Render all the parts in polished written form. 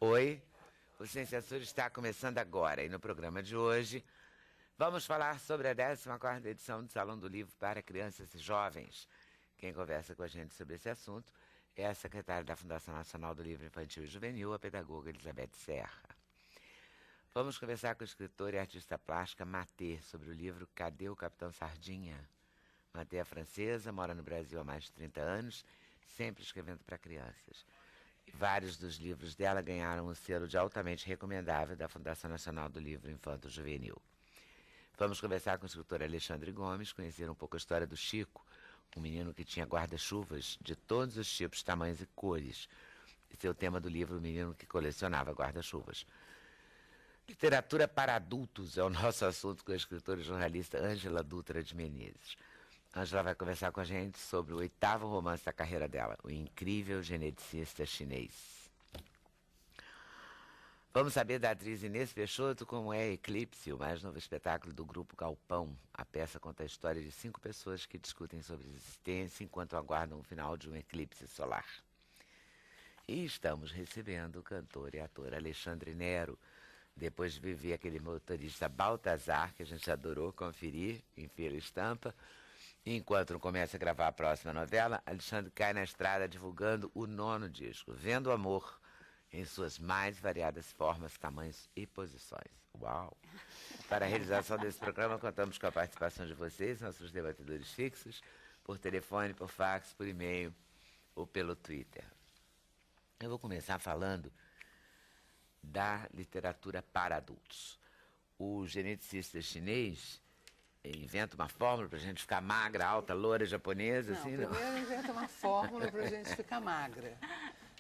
Oi, o Sem Censura está começando agora e no programa de hoje vamos falar sobre a 14ª edição do Salão do Livro para Crianças e Jovens. Quem conversa com a gente sobre esse assunto é a secretária da Fundação Nacional do Livro Infantil e Juvenil, a pedagoga Elizabeth Serra. Vamos conversar com a escritora e artista plástica Matê sobre o livro Cadê o Capitão Sardinha? Matê é francesa, mora no Brasil há mais de 30 anos, sempre escrevendo para crianças. Vários dos livros dela ganharam o selo de altamente recomendável da Fundação Nacional do Livro Infanto Juvenil. Vamos conversar com o escritor Alexandre Gomes, conhecer um pouco a história do Chico, um menino que tinha guarda-chuvas de todos os tipos, tamanhos e cores. Esse é o tema do livro, O Menino que Colecionava Guarda-Chuvas. Literatura para adultos é o nosso assunto com a escritora e jornalista Ângela Dutra de Menezes. Ângela vai conversar com a gente sobre o 8º romance da carreira dela, O Incrível Geneticista Chinês. Vamos saber da atriz Inês Peixoto como é Eclipse, o mais novo espetáculo do Grupo Galpão. A peça conta a história de 5 pessoas que discutem sobre a existência enquanto aguardam o final de um eclipse solar. E estamos recebendo o cantor e ator Alexandre Nero, depois de viver aquele motorista Baltazar, que a gente adorou conferir em Feira Estampa. Enquanto não começa a gravar a próxima novela, Alexandre cai na estrada divulgando o 9º disco, Vendo o Amor, em suas mais variadas formas, tamanhos e posições. Uau! Para a realização desse programa, contamos com a participação de vocês, nossos debatedores fixos, por telefone, por fax, por e-mail ou pelo Twitter. Eu vou começar falando da literatura para adultos. O geneticista chinês inventa uma fórmula para a gente ficar magra, alta, loura, japonesa, assim, não? Primeiro inventa uma fórmula para a gente ficar magra.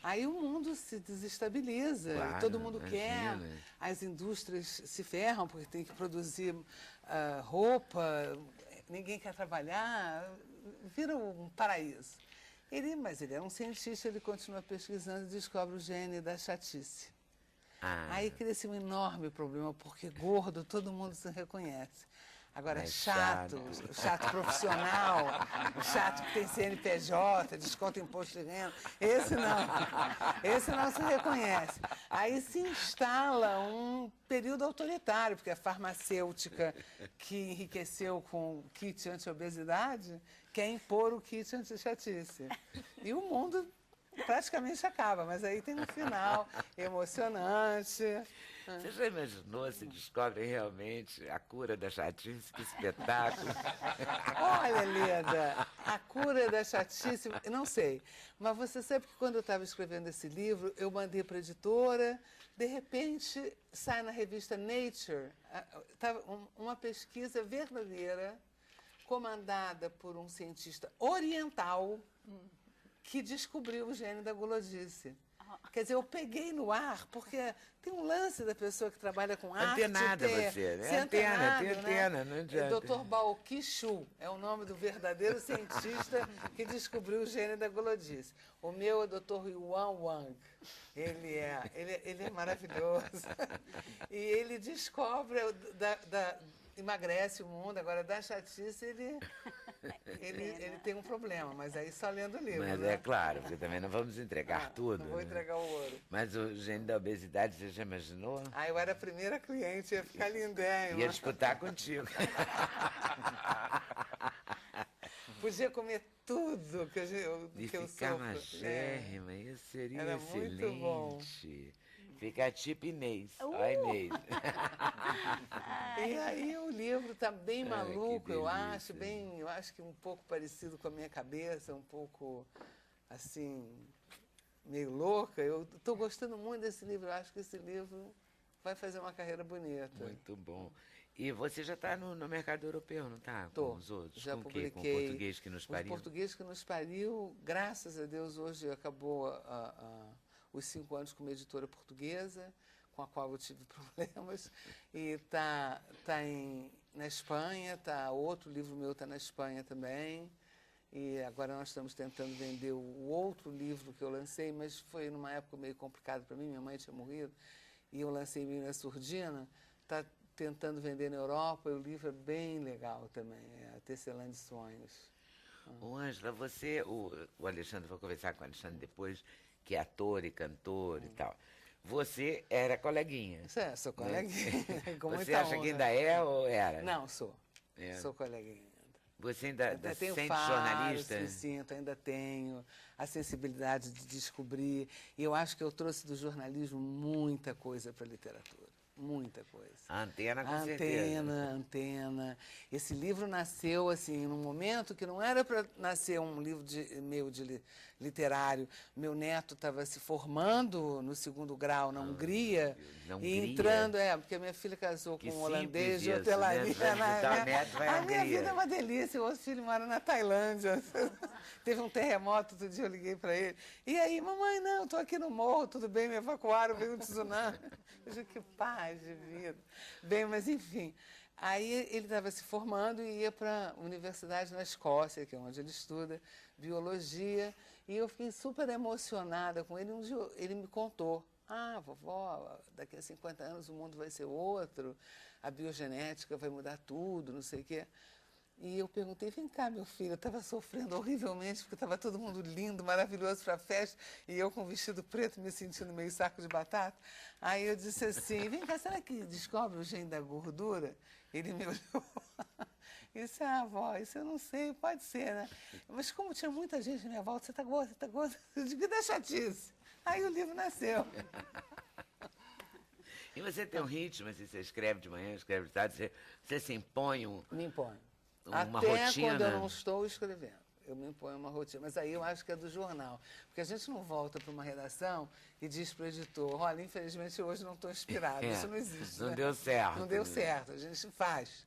Aí o mundo se desestabiliza, Claro, todo mundo imagina. quer, as indústrias se ferram porque tem que produzir roupa, ninguém quer trabalhar, vira um paraíso. Mas ele é um cientista, ele continua pesquisando e descobre o gene da chatice. Aí cria-se um enorme problema, porque gordo todo mundo se reconhece. Agora, chato, o chato profissional, o chato que tem CNPJ, desconta imposto de renda, esse não se reconhece. Aí se instala um período autoritário, porque a farmacêutica que enriqueceu com o kit anti-obesidade quer impor o kit anti-chatice. E o mundo praticamente acaba, mas aí tem um final emocionante. Você já imaginou se descobrem realmente a cura da chatice? Que espetáculo! Olha, Leda, a cura da chatice, não sei, mas você sabe que quando eu estava escrevendo esse livro, eu mandei para a editora, de repente sai na revista Nature, uma pesquisa verdadeira, comandada por um cientista oriental, que descobriu o gene da gulodice. Quer dizer, eu peguei no ar, porque tem um lance da pessoa que trabalha com arte. Antenada você, né? Antena, não adianta. Dr. Bao Qishu é o nome do verdadeiro cientista que descobriu o gene da gulodice. O meu é o Dr. Yuan Wang. Ele é maravilhoso. E ele descobre, emagrece o mundo, agora da chatice ele tem um problema, mas aí só lendo o livro. Mas né? é claro, porque também não vamos entregar tudo. Não vou entregar o ouro. Mas o gene da obesidade, você já imaginou? Eu era a primeira cliente, ia ficar lindinho. Ia disputar contigo. Podia comer tudo que eu E que eu ficar sofro. magérrima, isso seria Era excelente. muito bom. Ficar tipo Inês. Ó, Inês. E aí o livro está bem maluco, que eu acho, delícia. eu acho que um pouco parecido com a minha cabeça, um pouco assim, meio louca. Eu estou gostando muito desse livro, eu acho que esse livro vai fazer uma carreira bonita. Muito bom. E você já está no mercado europeu, não está? Com os outros? Já com publiquei. O quê? Com o Português que nos pariu? O Português que nos pariu, graças a Deus, hoje acabou os 5 anos como editora portuguesa, com a qual eu tive problemas, e está na Espanha, outro livro meu está na Espanha também, e agora nós estamos tentando vender o outro livro que eu lancei, mas foi numa época meio complicada para mim, minha mãe tinha morrido, e eu lancei Menina Surdina, está tentando vender na Europa, e o livro é bem legal também, é a Tecelã de Sonhos. Ô, Ângela, você, o Alexandre, vou conversar com o Alexandre depois, que é ator e cantor e tal. você era coleguinha. Sou coleguinha, com muita Você acha honra. que ainda é ou era? Não, sou. É. Sou coleguinha. Você ainda se tenho sente faros, jornalista? me sinto, ainda tenho a sensibilidade de descobrir. E eu acho que eu trouxe do jornalismo muita coisa para a literatura. Muita coisa. A Antena, com certeza. Antena. Esse livro nasceu, assim, num momento que não era para nascer um livro literário. Meu neto estava se formando no 2º grau na Hungria. Na E Hungria? entrando, porque minha filha casou com um holandês de hotelaria. A minha vida é uma delícia. O outro filho mora na Tailândia. Teve um terremoto, outro dia eu liguei para ele. E aí, mamãe, não, estou aqui no morro, tudo bem, me evacuaram, veio um tsunami. Eu digo, que paz de vida. Bem, mas enfim. Aí ele estava se formando e ia para a universidade na Escócia, que é onde ele estuda biologia. E eu fiquei super emocionada com ele. Um dia ele me contou, vovó, daqui a 50 anos o mundo vai ser outro, a biogenética vai mudar tudo, não sei o quê. E eu perguntei, vem cá, meu filho, eu estava sofrendo horrivelmente, porque estava todo mundo lindo, maravilhoso para a festa, e eu com vestido preto me sentindo meio saco de batata. Aí eu disse assim, vem cá, será que descobre o gene da gordura? Ele me olhou e disse, vó, isso eu não sei, pode ser, né? Mas como tinha muita gente na minha volta, você está gorda, você está gorda? Eu digo, que dá chatice. Aí o livro nasceu. E você tem um ritmo, assim, você escreve de manhã, escreve de tarde, você se impõe Me imponho. uma Até rotina? quando eu não estou escrevendo. Eu me imponho uma rotina. Mas aí eu acho que é do jornal. Porque a gente não volta para uma redação e diz para o editor, olha, infelizmente hoje não estou inspirado. Isso não existe. Não né? deu certo. Não deu certo. A gente faz.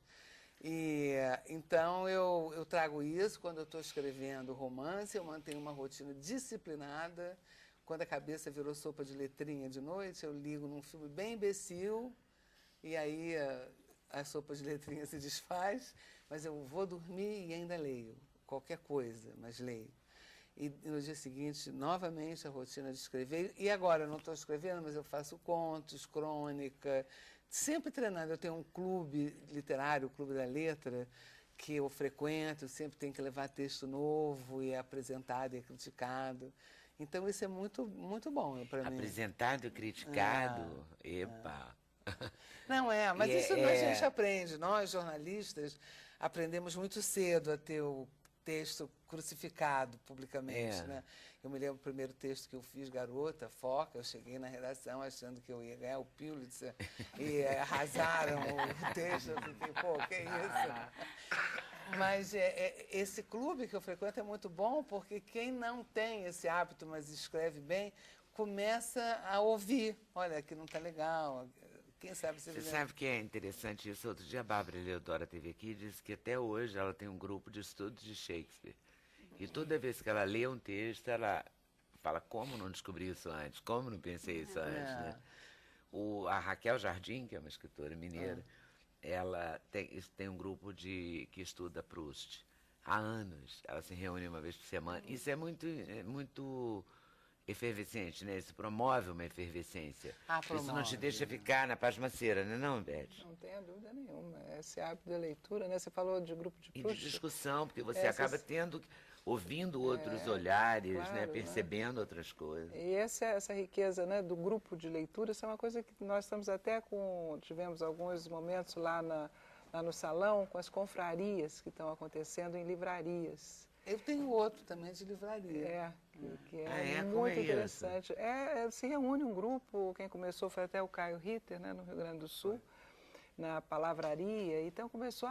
E então eu trago isso quando eu estou escrevendo romance, eu mantenho uma rotina disciplinada. Quando a cabeça virou sopa de letrinha de noite, eu ligo num filme bem imbecil e aí a sopa de letrinha se desfaz, mas eu vou dormir e ainda leio. Qualquer coisa, mas leio. E no dia seguinte, novamente, a rotina de escrever. E agora, eu não estou escrevendo, mas eu faço contos, crônica, sempre treinando. Eu tenho um clube literário, o Clube da Letra, que eu frequento, sempre tenho que levar texto novo e é apresentado e é criticado. Então, isso é muito, muito bom para mim. Apresentado e criticado? Epa! Não mas isso a gente aprende. Nós, jornalistas, aprendemos muito cedo a ter o texto crucificado publicamente, né? Eu me lembro do primeiro texto que eu fiz, Garota, Foca, eu cheguei na redação achando que eu ia ganhar o Pulitzer e arrasaram o texto, eu fiquei, que isso? Mas esse clube que eu frequento é muito bom, porque quem não tem esse hábito, mas escreve bem, começa a ouvir, olha, aqui não está legal, quem sabe Você sabe que é interessante isso? Outro dia a Bárbara Leodora esteve aqui e disse que até hoje ela tem um grupo de estudos de Shakespeare. E toda vez que ela lê um texto, ela fala, como não descobri isso antes? Como não pensei isso antes? Né? A Raquel Jardim, que é uma escritora mineira, ela tem um grupo que estuda Proust. Há anos. Ela se reúne uma vez por semana. Isso é muito efervescente, né? Isso promove uma efervescência. Promove, isso não te deixa ficar na pasmaceira, né, não, Beth? Não tenha dúvida nenhuma. Esse hábito da leitura, né? Você falou de grupo de Proust. E de discussão, porque você acaba ouvindo outros olhares, claro, né? Percebendo outras coisas. E essa riqueza, né, do grupo de leitura, isso é uma coisa que nós estamos até tivemos alguns momentos lá no salão com as confrarias que estão acontecendo em livrarias. Eu tenho outro também de livraria. Que é muito interessante. Se reúne um grupo, quem começou foi até o Caio Ritter, né, no Rio Grande do Sul, na palavraria. Então começou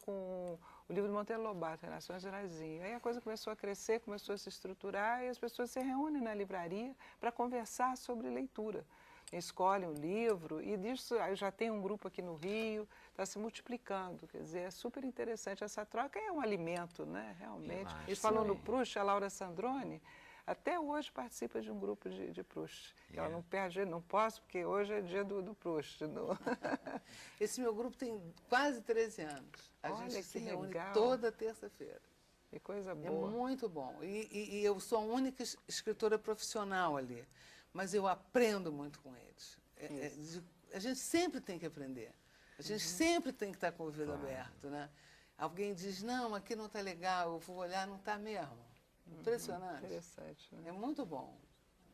com o livro de Monteiro Lobato, Relações de Razinho. Aí a coisa começou a crescer, começou a se estruturar e as pessoas se reúnem na livraria para conversar sobre leitura. Escolhem um livro e disso já tem um grupo aqui no Rio, está se multiplicando. Quer dizer, é super interessante. Essa troca é um alimento, né? Realmente. Falando no Proust, a Laura Sandrone até hoje participa de um grupo de Proust. Ela não perde, não posso, porque hoje é dia do Proust. Esse meu grupo tem quase 13 anos. A gente se reúne toda terça-feira. Que coisa boa. É muito bom. E eu sou a única escritora profissional ali. Mas eu aprendo muito com eles. A gente sempre tem que aprender. A gente sempre tem que estar com o ouvido aberto, né? Alguém diz, não, aqui não está legal, eu vou olhar, não está mesmo. Impressionante. Interessante. Né? É muito bom.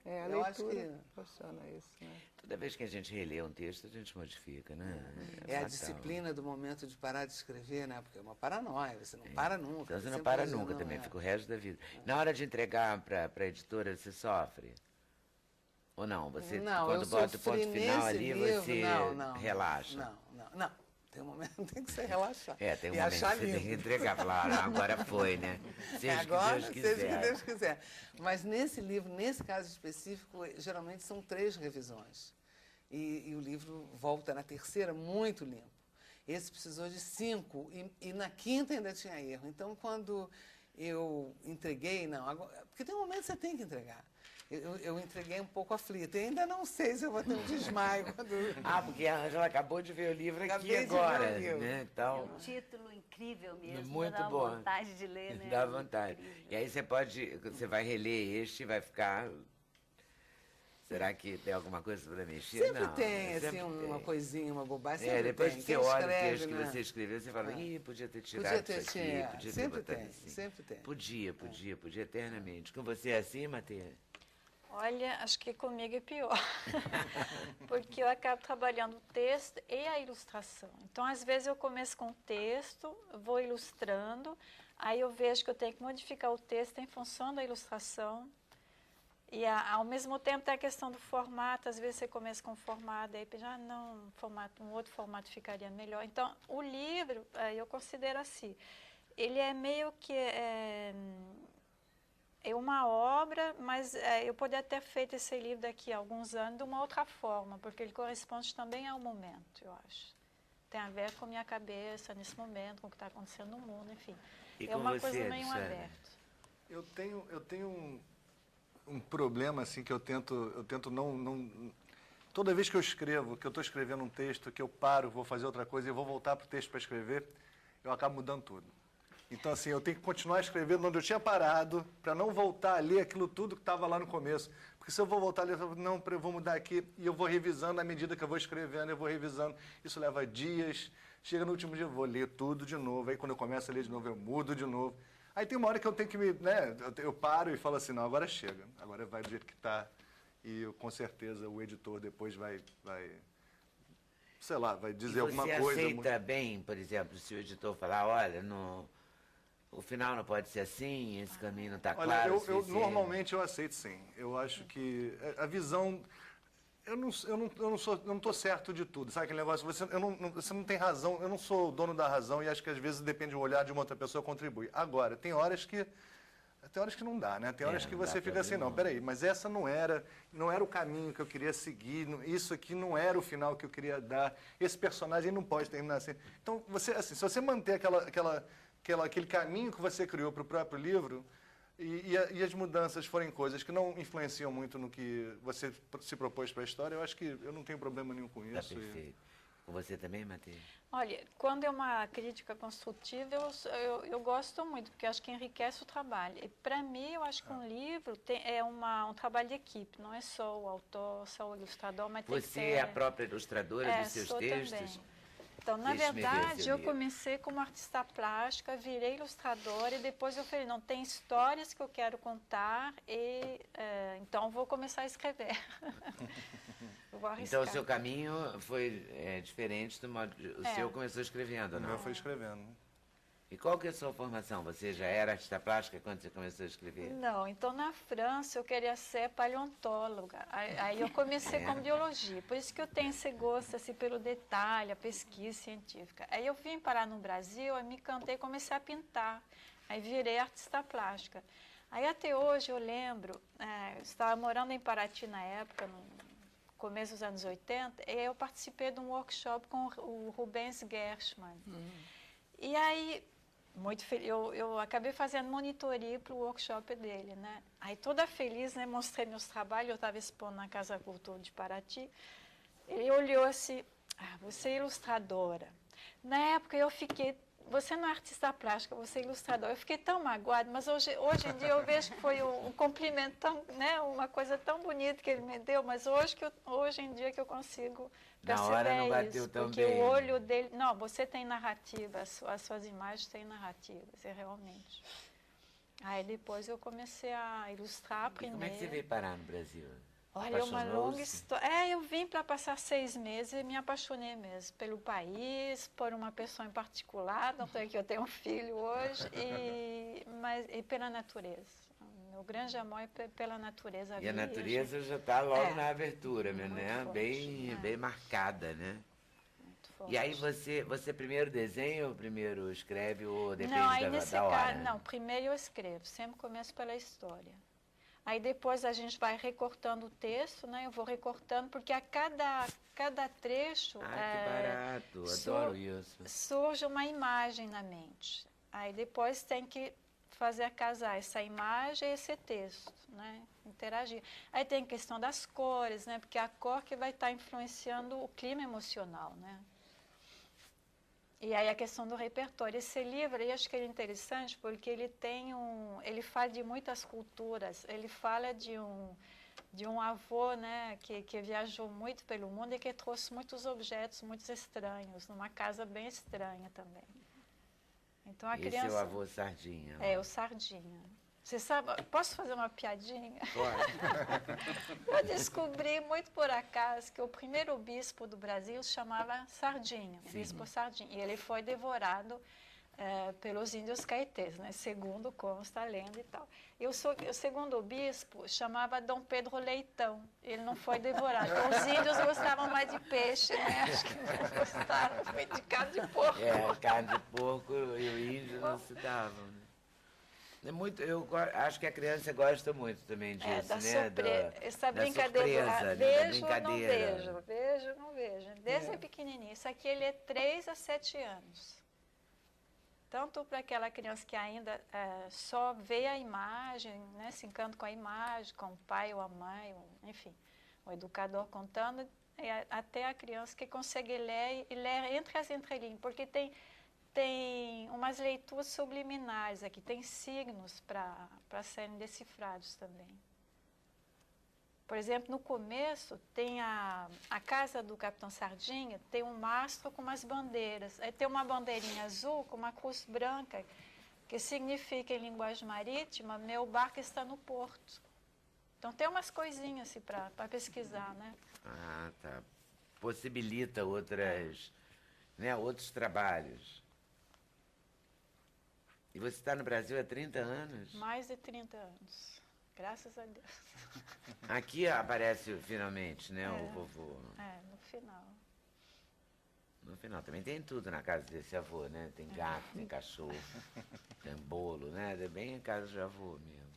A Eu acho leitura que proporciona isso, né? Toda vez que a gente relê um texto, a gente modifica, né? é a fatal. disciplina do momento de parar de escrever, né? Porque é uma paranoia, você não para nunca. Então você não sempre para imaginando, nunca também, fica o resto da vida. Na hora de entregar para a editora, você sofre? Ou não? Você, não, quando eu bota o sofri ponto final nesse ali, livro, você relaxa? Não. Tem um momento que tem que ser relaxar. Tem um e momento que achar você tem que lindo. entregar, falar, agora foi, né? Seja Agora, o que Deus seja o que quiser. Deus quiser. Mas nesse livro, nesse caso específico, geralmente são 3 revisões. E o livro volta na terceira muito limpo. Esse precisou de 5 e na quinta ainda tinha erro. Então, quando eu entreguei, porque tem um momento que você tem que entregar. Eu entreguei um pouco aflita. E ainda não sei se eu vou ter um desmaio quando... Porque a Ângela acabou de ver o livro aqui Acabei de agora, ver o livro. né? Então, É um título incrível mesmo, muito dá bom. vontade de ler, né? Dá vontade. Incrível. E aí você vai reler este e vai ficar... Será que tem alguma coisa para mexer? Sempre não, tem, assim, sempre uma tem. coisinha, uma bobagem. Sempre Depois tem. que você Quem olha o escreve, texto que né? você escreveu, você fala, podia ter tirado Podia ter isso aqui, tirado. podia ter Sempre botado tem, assim. sempre tem. Podia, eternamente. Com você é assim, Matheus? Olha, acho que comigo é pior, porque eu acabo trabalhando o texto e a ilustração. Então, às vezes, eu começo com o texto, vou ilustrando, aí eu vejo que eu tenho que modificar o texto em função da ilustração. E, ao mesmo tempo, tem a questão do formato. Às vezes, você começa com um formato, aí já não, um outro formato ficaria melhor. Então, o livro, eu considero assim, ele é meio que... É uma obra, mas eu poderia ter feito esse livro daqui a alguns anos de uma outra forma, porque ele corresponde também ao momento, eu acho. Tem a ver com a minha cabeça nesse momento, com o que está acontecendo no mundo, enfim. E É uma com coisa você, meio Luciana? aberta. Eu tenho um problema assim que eu tento não... Toda vez que eu escrevo, que eu estou escrevendo um texto, que eu paro, vou fazer outra coisa e vou voltar para o texto para escrever, eu acabo mudando tudo. Então, assim, eu tenho que continuar escrevendo onde eu tinha parado, para não voltar a ler aquilo tudo que estava lá no começo. Porque se eu vou voltar a ler, eu vou mudar aqui, e eu vou revisando à medida que eu vou escrevendo, eu vou revisando. Isso leva dias. Chega no último dia, eu vou ler tudo de novo. Aí, quando eu começo a ler de novo, eu mudo de novo. Aí tem uma hora que eu tenho que eu paro e falo assim, não, agora chega. Agora vai do jeito que está. E com certeza o editor depois vai sei lá, vai dizer alguma coisa. Você aceita bem, por exemplo, se o editor falar, olha, o final não pode ser assim, esse caminho não está claro. Olha, normalmente eu aceito sim. Eu acho que a visão... Eu não estou certo de tudo. Sabe aquele negócio? Você não tem razão, eu não sou o dono da razão e acho que às vezes depende do olhar de uma outra pessoa contribui. Agora, tem horas que não dá, né? Tem horas que você fica assim, não, peraí, mas essa não era o caminho que eu queria seguir, isso aqui não era o final que eu queria dar, esse personagem não pode terminar assim. Então, se você manter aquele caminho que você criou para o próprio livro e as mudanças forem coisas que não influenciam muito no que você se propôs para a história, eu acho que eu não tenho problema nenhum com isso. Tá perfeito. Com você também, Matheus? Olha, quando é uma crítica construtiva, eu gosto muito, porque eu acho que enriquece o trabalho. E, para mim, eu acho que um livro é um trabalho de equipe, não é só o autor, só o ilustrador, mas tem que Você ter... é a própria ilustradora dos seus sou textos? Também. Então, na Deixe-me ver verdade, esse eu livro. comecei como artista plástica, virei ilustradora e depois eu falei, não, tem histórias que eu quero contar e então vou começar a escrever. Eu vou arriscar. Então, o seu caminho foi diferente do modo... O seu começou escrevendo, O não? meu foi escrevendo. E qual que é a sua formação? Você já era artista plástica quando você começou a escrever? Não, então na França eu queria ser paleontóloga. Aí eu comecei com biologia, por isso que eu tenho esse gosto assim, pelo detalhe, a pesquisa científica. Aí eu vim parar no Brasil, aí me encantei e comecei a pintar. Aí virei artista plástica. Aí até hoje eu lembro, eu estava morando em Paraty na época, no começo dos anos 80, e eu participei de um workshop com o Rubens Gershman. E aí... Muito feliz. Eu acabei fazendo monitoria para o workshop dele, né? Aí toda feliz, né? Mostrei meus trabalhos, eu estava expondo na Casa Cultura de Paraty. Ele olhou assim, você é ilustradora. Na época eu fiquei, você não é artista plástica, você é ilustradora. Eu fiquei tão magoada, mas hoje em dia eu vejo que foi um cumprimento tão, né? Uma coisa tão bonita que ele me deu, mas hoje em dia que eu consigo Na hora não bateu isso, tão porque bem. o olho dele... Não, você tem narrativa, as suas imagens têm narrativas, realmente. Aí depois eu comecei a ilustrar E primeiro. como é que você veio parar no Brasil? Olha, é uma longa Apaixonou-se? história. Eu vim para passar 6 meses e me apaixonei mesmo pelo país, por uma pessoa em particular, tanto é que eu tenho um filho hoje, e pela natureza. Meu grande amor é pela natureza. E a virgem. natureza já está logo É. na abertura, Muito né? forte, Bem marcada, né? Muito forte. E aí você primeiro desenha ou primeiro escreve ou depende Não, aí nesse da hora? caso, não, primeiro eu escrevo, sempre começo pela história. Aí depois a gente vai recortando o texto, né? Eu vou recortando, porque a cada trecho Ah, que barato, adoro isso. surge uma imagem na mente. Aí depois tem que fazer casar essa imagem e esse texto, né? Interagir. Aí tem a questão das cores, né? Porque a cor que vai estar influenciando o clima emocional, né? E aí a questão do repertório. Esse livro, eu acho que ele é interessante porque ele fala de muitas culturas. Ele fala de um avô, né, que viajou muito pelo mundo e que trouxe muitos objetos muito estranhos, numa casa bem estranha também. Então a Esse criança... é o avô Sardinha. É, o Sardinha. Você sabe, posso fazer uma piadinha? Pode. Eu descobri muito por acaso que o primeiro bispo do Brasil se chamava Sardinha, o bispo Sardinha. E ele foi devorado pelos índios caetés, né? Segundo consta a lenda e tal. E o segundo bispo chamava Dom Pedro Leitão. Ele não foi devorado. Então, os índios gostavam mais de peixe, né? Acho que não gostaram muito de carne de porco. Carne de porco e o índio não se davam, né? É muito, acho que a criança gosta muito também disso, Da né? essa da brincadeira, surpresa, né? Da vejo ou não brincadeira. vejo, vejo ou não vejo. Desde pequenininho. Isso aqui ele é 3 a 7 anos. Tanto para aquela criança que ainda só vê a imagem, né, se encanta com a imagem, com o pai ou a mãe, enfim, o educador contando, até a criança que consegue ler e ler entre as entrelinhas, porque tem umas leituras subliminares aqui, tem signos para serem decifrados também. Por exemplo, no começo, tem a casa do Capitão Sardinha, tem um mastro com umas bandeiras. Aí tem uma bandeirinha azul com uma cruz branca, que significa, em linguagem marítima, meu barco está no porto. Então, tem umas coisinhas assim, para pesquisar, né? Ah, tá. Possibilita outros trabalhos. E você está no Brasil há 30 anos? Mais de 30 anos. Graças a Deus. Aqui aparece finalmente, né, o vovô. No final. No final também tem tudo na casa desse avô, né? Tem gato, tem cachorro, tem bolo, né? É bem a casa de avô mesmo.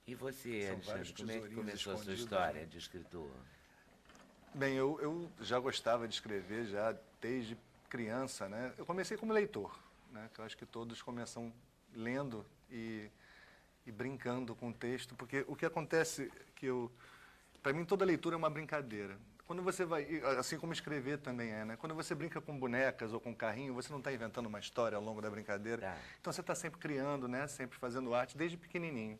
E você, São Alexandre, vários como é que tesourinhos começou a sua escondidos, história né? de escritor? Bem, eu já gostava de escrever já desde criança, né? Eu comecei como leitor, né? Que eu acho que todos começam lendo e brincando com o texto, porque o que acontece para mim toda leitura é uma brincadeira. Quando você vai, assim como escrever também né? Quando você brinca com bonecas ou com carrinho, você não está inventando uma história ao longo da brincadeira. Tá. Então você está sempre criando, né? Sempre fazendo arte desde pequenininho.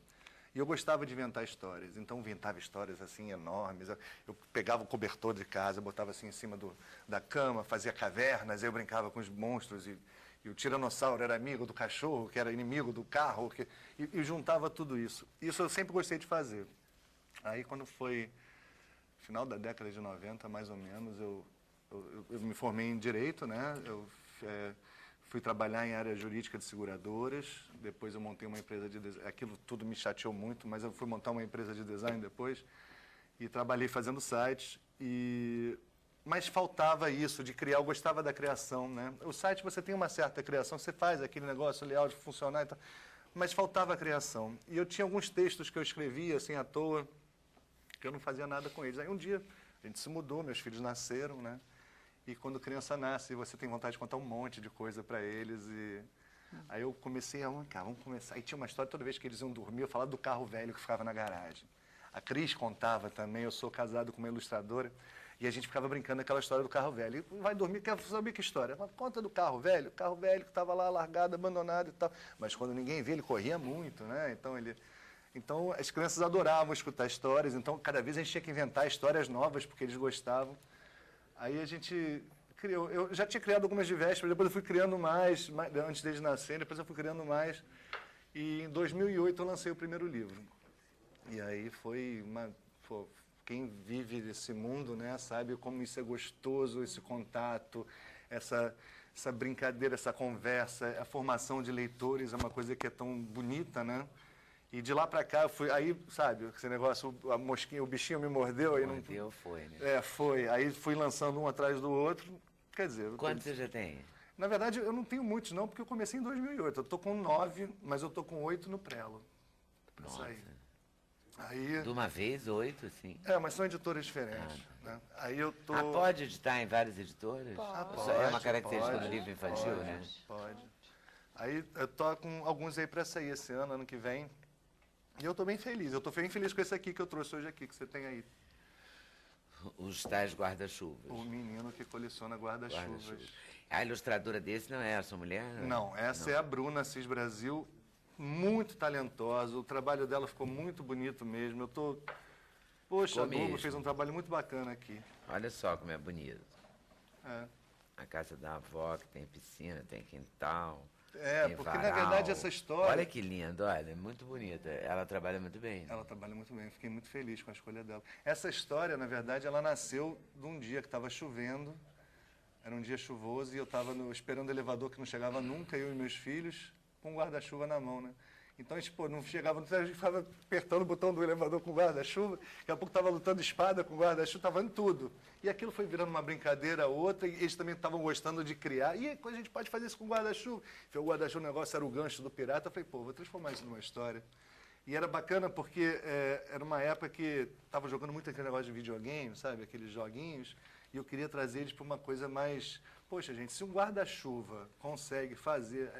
E eu gostava de inventar histórias, então inventava histórias assim enormes. Eu pegava o cobertor de casa, botava assim em cima da cama, fazia cavernas, eu brincava com os monstros e o tiranossauro era amigo do cachorro, que era inimigo do carro, e juntava tudo isso. Isso eu sempre gostei de fazer. Aí quando foi final da década de 90, mais ou menos, eu me formei em Direito, né? Eu fui trabalhar em área jurídica de seguradoras, depois eu montei uma empresa de design. Aquilo tudo me chateou muito, mas eu fui montar uma empresa de design depois e trabalhei fazendo sites. Mas faltava isso, de criar, eu gostava da criação, né? O site você tem uma certa criação, você faz aquele negócio, o layout funcionar e tal, mas faltava a criação. E eu tinha alguns textos que eu escrevia assim à toa, que eu não fazia nada com eles. Aí um dia a gente se mudou, meus filhos nasceram, né? E quando criança nasce, você tem vontade de contar um monte de coisa para eles. E aí eu comecei vamos começar. Aí tinha uma história, toda vez que eles iam dormir, eu falava do carro velho que ficava na garagem. A Cris contava também, eu sou casado com uma ilustradora, e a gente ficava brincando aquela história do carro velho. E vai dormir, quer saber que história? Conta do carro velho que estava lá largado, abandonado e tal. Mas quando ninguém via, ele corria muito, né? Então as crianças adoravam escutar histórias, então cada vez a gente tinha que inventar histórias novas, porque eles gostavam. Aí a gente criou, eu já tinha criado algumas de véspera, depois eu fui criando mais, antes deles nascerem, depois eu fui criando mais. E em 2008 eu lancei o primeiro livro. E aí foi uma... Quem vive esse mundo, né, sabe como isso é gostoso, esse contato, essa brincadeira, essa conversa, a formação de leitores é uma coisa que é tão bonita, né? E de lá para cá, eu fui, aí, sabe, esse negócio, a mosquinha, o bichinho me mordeu. Aí mordeu, foi, né? É, foi. Aí fui lançando um atrás do outro, quer dizer... Quantos você já tem? Na verdade, eu não tenho muitos não, porque eu comecei em 2008. Eu tô com 9, mas eu tô com 8 no Prelo. Pra sair. Aí, de uma vez, 8, sim. Mas são editoras diferentes. Né? Aí eu tô... pode editar em várias editoras? Pode, é uma característica pode, do livro infantil, pode, né? Pode. Aí eu tô com alguns aí para sair esse ano que vem. E eu tô bem feliz. Eu tô bem feliz com esse aqui que eu trouxe hoje aqui, que você tem aí. Os tais guarda-chuvas. O menino que coleciona guarda-chuvas. A ilustradora desse não é a sua mulher? Não, essa é a Bruna Assis Brasil. Muito talentosa, o trabalho dela ficou muito bonito mesmo. Eu tô... Poxa, a Globo fez um trabalho muito bacana aqui. Olha só como é bonito. É. A casa da avó, que tem piscina, tem quintal, tem porque varal. Na verdade essa história... Olha que lindo, olha, é muito bonita. Ela trabalha muito bem. Né? Ela trabalha muito bem, fiquei muito feliz com a escolha dela. Essa história, na verdade, ela nasceu de um dia que estava chovendo, era um dia chuvoso, e eu estava esperando o elevador que não chegava nunca, eu e meus filhos... com guarda-chuva na mão, né? Então a gente, não chegava, a gente ficava apertando o botão do elevador com guarda-chuva, daqui a pouco estava lutando espada com guarda-chuva, estava em tudo. E aquilo foi virando uma brincadeira outra, e eles também estavam gostando de criar. E a gente pode fazer isso com guarda-chuva. O guarda-chuva, o negócio era o gancho do pirata, eu falei, vou transformar isso numa história. E era bacana porque era uma época que estava jogando muito aquele negócio de videogame, sabe? Aqueles joguinhos, e eu queria trazer eles para uma coisa mais... Poxa, gente, se um guarda-chuva consegue fazer...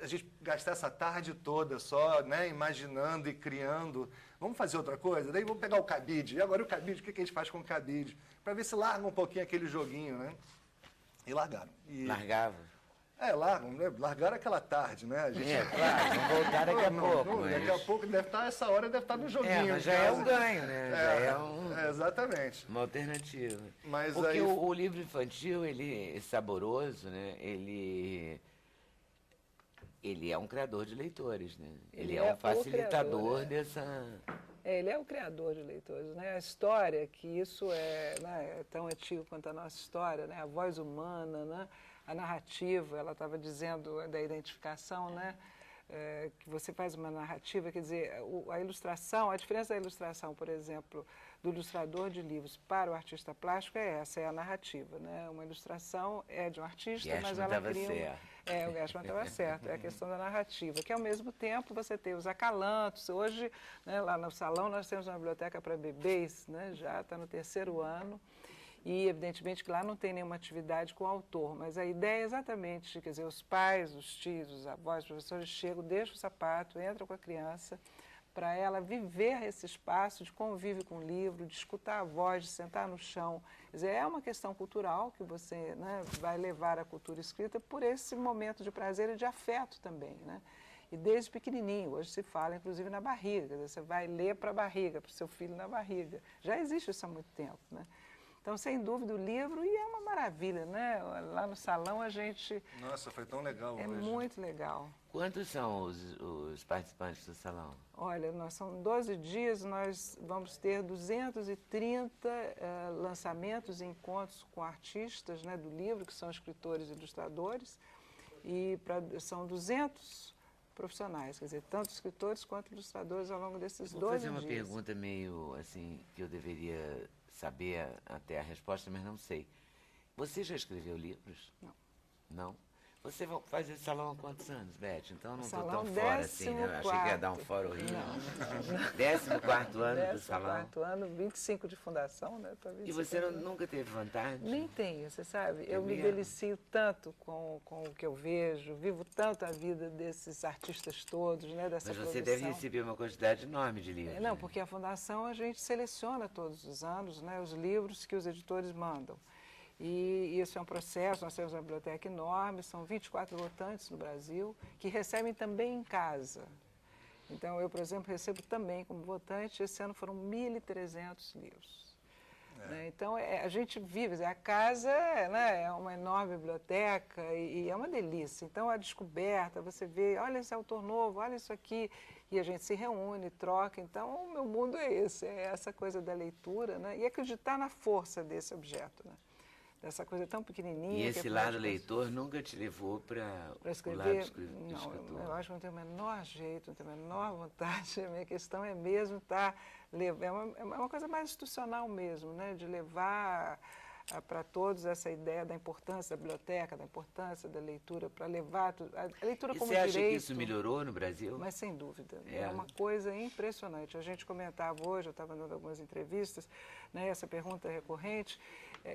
a gente gastar essa tarde toda só, né, imaginando e criando. Vamos fazer outra coisa? Daí vamos pegar o cabide. E agora o cabide, o que a gente faz com o cabide? Para ver se larga um pouquinho aquele joguinho, né? E largaram. Largava? Largaram aquela tarde, né? A gente... claro, vamos voltar daqui a pouco. Mas... Daqui a pouco deve estar, essa hora deve estar no joguinho. Mas já é um ganho, né? Já é exatamente. Uma alternativa. Mas porque aí... o livro infantil, ele é saboroso, né? Ele é um criador de leitores, né? Ele é um facilitador dessa... ele é o criador de leitores, né? A história, que isso é tão antigo quanto a nossa história, né? A voz humana, né? A narrativa, ela estava dizendo da identificação, né? Que você faz uma narrativa, quer dizer, a ilustração, a diferença da ilustração, por exemplo, do ilustrador de livros para o artista plástico é essa, é a narrativa, né? Uma ilustração é de um artista, mas ela cria... o Gershman estava certo, é a questão da narrativa, que ao mesmo tempo você tem os acalantos. Hoje, né, lá no salão, nós temos uma biblioteca para bebês, né, já está no 3º ano, e evidentemente que lá não tem nenhuma atividade com o autor, mas a ideia é exatamente, quer dizer, os pais, os tios, os avós, os professores chegam, deixam o sapato, entram com a criança, para ela viver esse espaço de convívio com o livro, de escutar a voz, de sentar no chão. Quer dizer, é uma questão cultural que você, né, vai levar a cultura escrita por esse momento de prazer e de afeto também, né? E desde pequenininho, hoje se fala inclusive na barriga, quer dizer, você vai ler para a barriga, para o seu filho na barriga. Já existe isso há muito tempo, né? Então, sem dúvida, o livro, e é uma maravilha, né? Lá no salão a gente... Nossa, foi tão legal hoje. É muito legal. Quantos são os participantes do salão? Olha, são 12 dias, nós vamos ter 230 lançamentos e encontros com artistas, né, do livro, que são escritores e ilustradores, e são 200 profissionais, quer dizer, tanto escritores quanto ilustradores ao longo desses 12 dias. Vou fazer uma pergunta meio assim, que eu deveria saber até a resposta, mas não sei. Você já escreveu livros? Não. Não? Você faz esse salão há quantos anos, Beth? Então eu não estou Salão tão fora assim, né? Eu achei que ia dar um fora horrível. 14º ano do salão. 14º ano, 25 de fundação, né? E você nunca teve vontade? Nem tenho, você sabe. Eu me delicio tanto com o que eu vejo, vivo tanto a vida desses artistas todos, né? Dessa Mas produção. você deve receber uma quantidade enorme de livros. Não, né? porque a fundação a gente seleciona todos os anos, né, os livros que os editores mandam. E isso é um processo, nós temos uma biblioteca enorme, são 24 votantes no Brasil, que recebem também em casa. Então, eu, por exemplo, recebo também como votante, esse ano foram 1.300 livros. Né? Então, a gente vive, a casa né, é uma enorme biblioteca e é uma delícia. Então, a descoberta, você vê, olha esse autor novo, olha isso aqui, e a gente se reúne, troca. Então, o meu mundo é esse, é essa coisa da leitura, né? E acreditar na força desse objeto, né? Dessa coisa tão pequenininha. E esse lado leitor nunca te levou para o lado escrever? do escritor? Não, eu acho que não tenho o menor jeito, não tenho a menor vontade. A minha questão é mesmo estar... É uma coisa mais institucional mesmo, né? De levar para todos essa ideia da importância da biblioteca, da importância da leitura, para levar a leitura como direito. Você acha que isso melhorou no Brasil? Mas sem dúvida, é uma coisa impressionante. A gente comentava hoje, eu estava dando algumas entrevistas, né, essa pergunta é recorrente,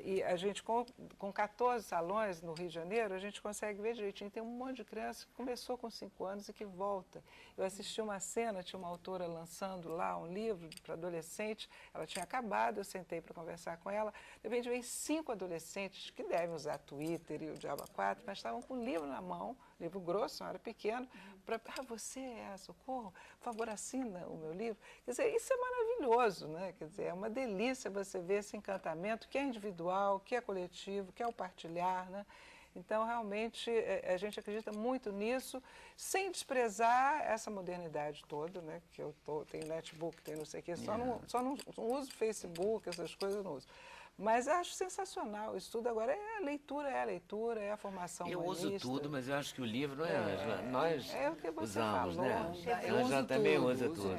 e a gente com 14 salões no Rio de Janeiro, a gente consegue ver direitinho, tem um monte de criança que começou com 5 anos e que volta. Eu assisti uma cena, tinha uma autora lançando lá um livro para adolescente, ela tinha acabado, eu sentei para conversar com ela, de repente veio 5 adolescentes que devem usar Twitter e o Diabo 4, mas estavam com um livro na mão, livro grosso, não era pequeno, para, você é Socorro, por favor, assina o meu livro. Quer dizer, isso é maravilhoso, né? Quer dizer, é uma delícia você ver esse encantamento que é individual, que é coletivo, que é o partilhar, né? Então, realmente, a gente acredita muito nisso, sem desprezar essa modernidade toda, né? Que eu tenho netbook, tenho não sei o quê, só não uso Facebook, essas coisas eu não uso. Mas acho sensacional. Isso tudo agora é a leitura, é a formação humanista. Eu uso tudo, mas eu acho que o livro não é, Ângela. Nós o que você usamos, falou, né? Eu A Ângela também usa tudo.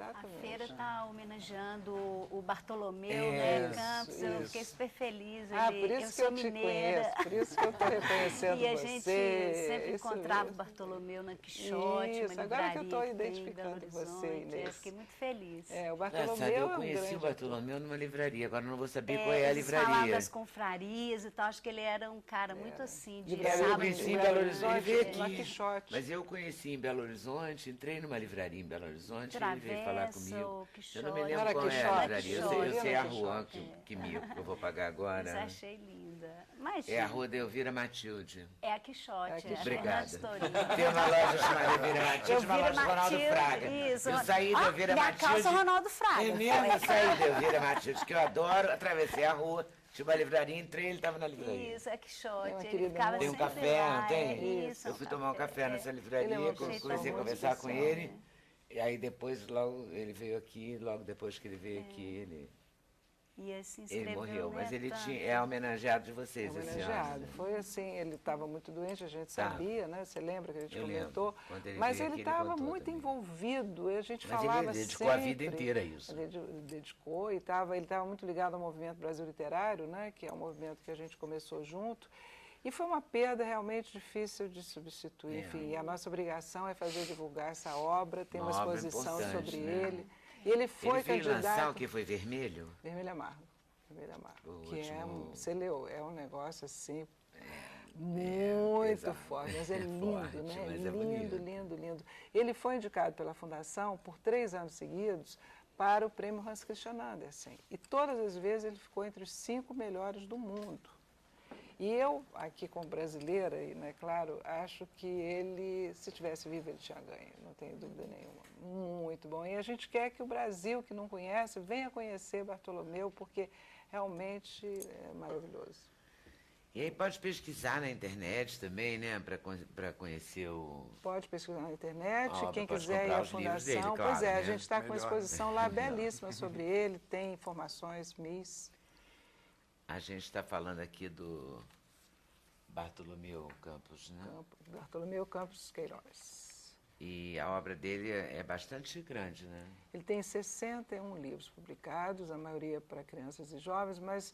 A feira está homenageando o Bartolomeu, né, Campos. Eu fiquei super feliz. Por isso que eu te conheço, por isso que eu estou reconhecendo você. E a gente sempre encontrava o Bartolomeu na Quixote, isso, uma agora que eu estou livraria que tem em identificando Belo você, Horizonte. Inês. Eu fiquei muito feliz. O Bartolomeu Engraçado, eu é um conheci grande o Bartolomeu numa livraria, agora não vou saber qual é a Eles falavam livraria. das confrarias e tal, acho que ele era um cara muito assim, de Livraria Eu sábado. conheci em Belo Horizonte, ele veio na aqui. Quixote. Mas eu conheci em Belo Horizonte, entrei numa livraria em Belo Horizonte, ele veio falar comigo. Eu não me lembro Era qual é a Quixote, livraria, eu sei a Quixote. rua que eu vou pagar agora. Mas achei linda. Mas, É a rua da Elvira Matilde. é a Quixote, é a Obrigada. Fernando Storino. Tem uma loja chamada Elvira Matilde, uma loja Ronaldo Fraga. Isso. Eu saí da Elvira minha Matilde. calça Ronaldo Fraga. É mesmo, eu saí da Elvira Matilde, que eu adoro, atravessei a rua, tinha uma livraria, entrei, ele estava na livraria. Isso, é Quixote. uma Ele querida ficava Tem um sempre café, lá, não tem? Isso, Eu fui tomar um café nessa livraria, Ele é uma pessoa comecei a muito conversar com especial, ele. E aí depois, logo, ele veio aqui, logo depois que ele veio aqui, E assim, ele escreveu, morreu. né, Mas ele tanto. é homenageado de vocês esse Homenageado. ano. Né? Foi assim, ele estava muito doente, a gente sabia, né? Você lembra que a gente Eu comentou? lembro. Quando ele Mas veio ele aqui, ele estava contou muito também. envolvido, e a gente Mas falava ele dedicou a sempre. vida inteira a isso. Ele dedicou e ele estava muito ligado ao Movimento Brasil Literário, né? Que é um movimento que a gente começou junto. E foi uma perda realmente difícil de substituir. Enfim, a nossa obrigação é fazer divulgar essa obra, tem uma obra exposição importante, sobre né? ele. E ele foi Ele veio candidato... lançar o que foi vermelho? Vermelho Amargo. Vermelho Amargo. O Que último- você leu, é um negócio assim... Muito pesado. forte, mas é lindo, forte, né? mas é Lindo, bonito. lindo, lindo. Ele foi indicado pela Fundação por 3 anos seguidos para o prêmio Hans Christian Andersen. E todas as vezes ele ficou entre os 5 melhores do mundo. E eu, aqui como brasileira, e, né, claro, acho que ele, se tivesse vivo, ele tinha ganho, não tenho dúvida nenhuma. Muito bom. E a gente quer que o Brasil, que não conhece, venha conhecer Bartolomeu, porque realmente é maravilhoso. E aí pode pesquisar na internet também, né? Para conhecer o... Pode pesquisar na internet, Ó, quem pode quiser ir comprar à os livros Fundação. dele, claro, Pois é, a né? gente está com uma Melhor. exposição lá belíssima sobre ele, tem informações, A gente está falando aqui do Bartolomeu Campos, né? Bartolomeu Campos Queiroz. E a obra dele é bastante grande, né? Ele tem 61 livros publicados, a maioria para crianças e jovens, mas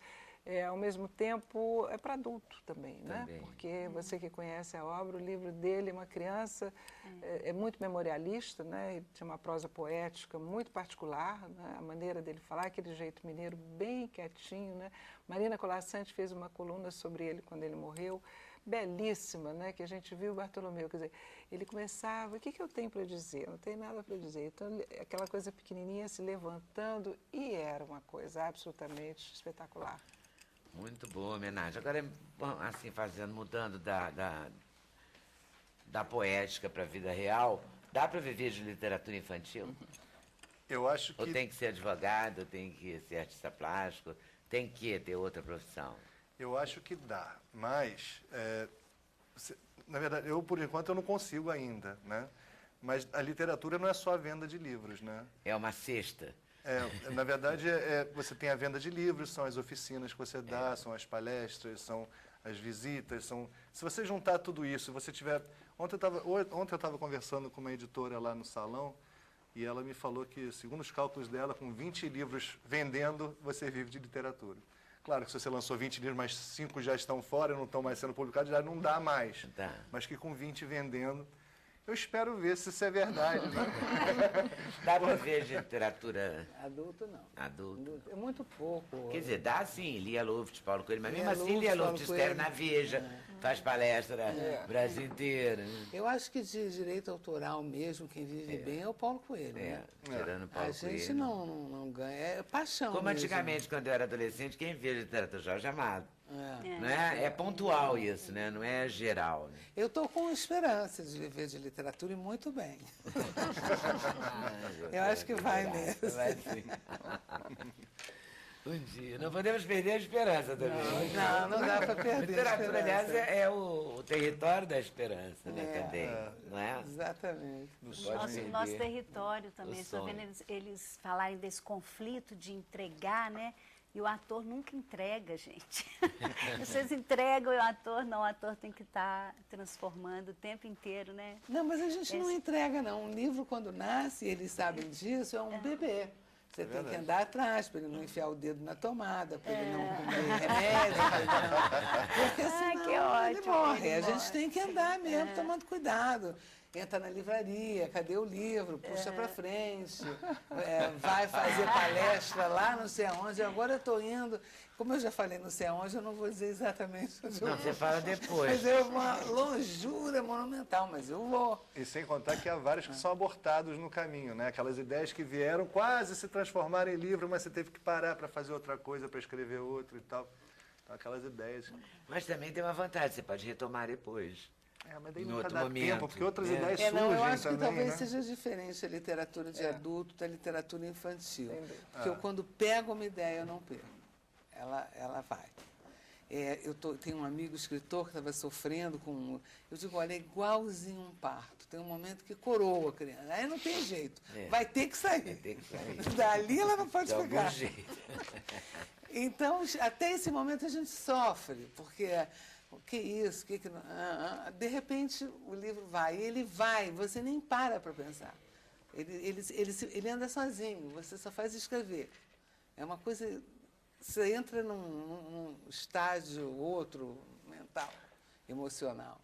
ao mesmo tempo é para adulto também, né? Também. Porque você que conhece a obra, o livro dele, uma criança, é muito memorialista, né? Ele tinha uma prosa poética muito particular, né? A maneira dele falar, aquele jeito mineiro bem quietinho, né? Marina Colassante fez uma coluna sobre ele quando ele morreu, belíssima, né? Que a gente viu o Bartolomeu, quer dizer, ele começava, o que eu tenho para dizer? Não tenho nada para dizer. Então, aquela coisa pequenininha se levantando e era uma coisa absolutamente espetacular. Muito boa homenagem. Agora, assim, mudando da poética para a vida real, dá para viver de literatura infantil? Eu acho Ou que tem que ser advogado, ou tem que ser artista plástico, tem que ter outra profissão? Eu acho que dá, mas, na verdade, por enquanto, eu não consigo ainda, né? Mas a literatura não é só a venda de livros, né? É uma cesta. Na verdade, você tem a venda de livros, são as oficinas que você dá, são as palestras, são as visitas, se você juntar tudo isso, você tiver... Ontem eu estava conversando com uma editora lá no salão e ela me falou que, segundo os cálculos dela, com 20 livros vendendo, você vive de literatura. Claro que se você lançou 20 livros, mas 5 já estão fora, não estão mais sendo publicados, já não dá mais. Tá. Mas que com 20 vendendo, eu espero ver se isso é verdade, né? Dá para ver de literatura Adulto, não. adulta? É muito pouco. Quer dizer, dá sim, Lia Luft, Paulo Coelho, mas mesmo Lia assim Luft, Lia Paulo Luft escreve Coelho. na Veja, faz palestra no Brasil inteiro. Né? Eu acho que de direito autoral mesmo, quem vive bem é o Paulo Coelho. Né? Tirando Paulo A gente Coelho. não ganha, é paixão Como mesmo. antigamente, quando eu era adolescente, quem via literatura Jorge Amado. É. Não é? É pontual isso, né? Não é geral. Né? Eu estou com esperança de viver de literatura e muito bem. Eu acho que vai mesmo. Vai sim. Um dia. Não podemos perder a esperança também. Não dá para perder. A literatura, a aliás, esperança. é o território da esperança, né? Também. Não é? Exatamente. Nosso território também, O estou sonho. vendo eles falarem desse conflito de entregar, né? E o ator nunca entrega, gente. Vocês entregam e o ator não. O ator tem que estar transformando o tempo inteiro, né? Não, mas a gente não entrega, não. Um livro, quando nasce, eles sabem disso, é um bebê. Você tem que andar atrás para ele não enfiar o dedo na tomada, para ele não comer remédio. Porque senão que ele ótimo, morre. ele A gente morre. tem que andar mesmo, tomando cuidado. Entra na livraria, cadê o livro? Puxa para frente. Vai fazer palestra lá não sei aonde. Agora eu estou indo. Como eu já falei não sei aonde, eu não vou dizer exatamente onde eu Não, vou. você fala depois. Mas é uma longura monumental, mas eu vou. E sem contar que há vários que são abortados no caminho, né? Aquelas ideias que vieram quase se transformaram em livro, mas você teve que parar para fazer outra coisa, para escrever outro e tal. Então, aquelas ideias. Mas também tem uma vantagem, você pode retomar depois. Mas daí Em nunca outro dá momento, tempo, porque outras né? ideias Não, eu surgem acho que também, talvez né? seja diferente a literatura de adulto da literatura infantil. Sem dúvida. Porque eu, quando pego uma ideia, eu não perco. Ela vai. Tenho um amigo escritor que estava sofrendo com... Eu digo, olha, é igualzinho um parto. Tem um momento que coroa a criança. Aí não tem jeito. Vai ter que sair. Vai ter que sair. Dali ela não pode De algum ficar. jeito. Então, até esse momento a gente sofre, porque o que isso, o que não... De repente o livro vai, e ele vai, você nem para pensar. Ele anda sozinho, você só faz escrever. É uma coisa... Você entra num estágio outro, mental, emocional.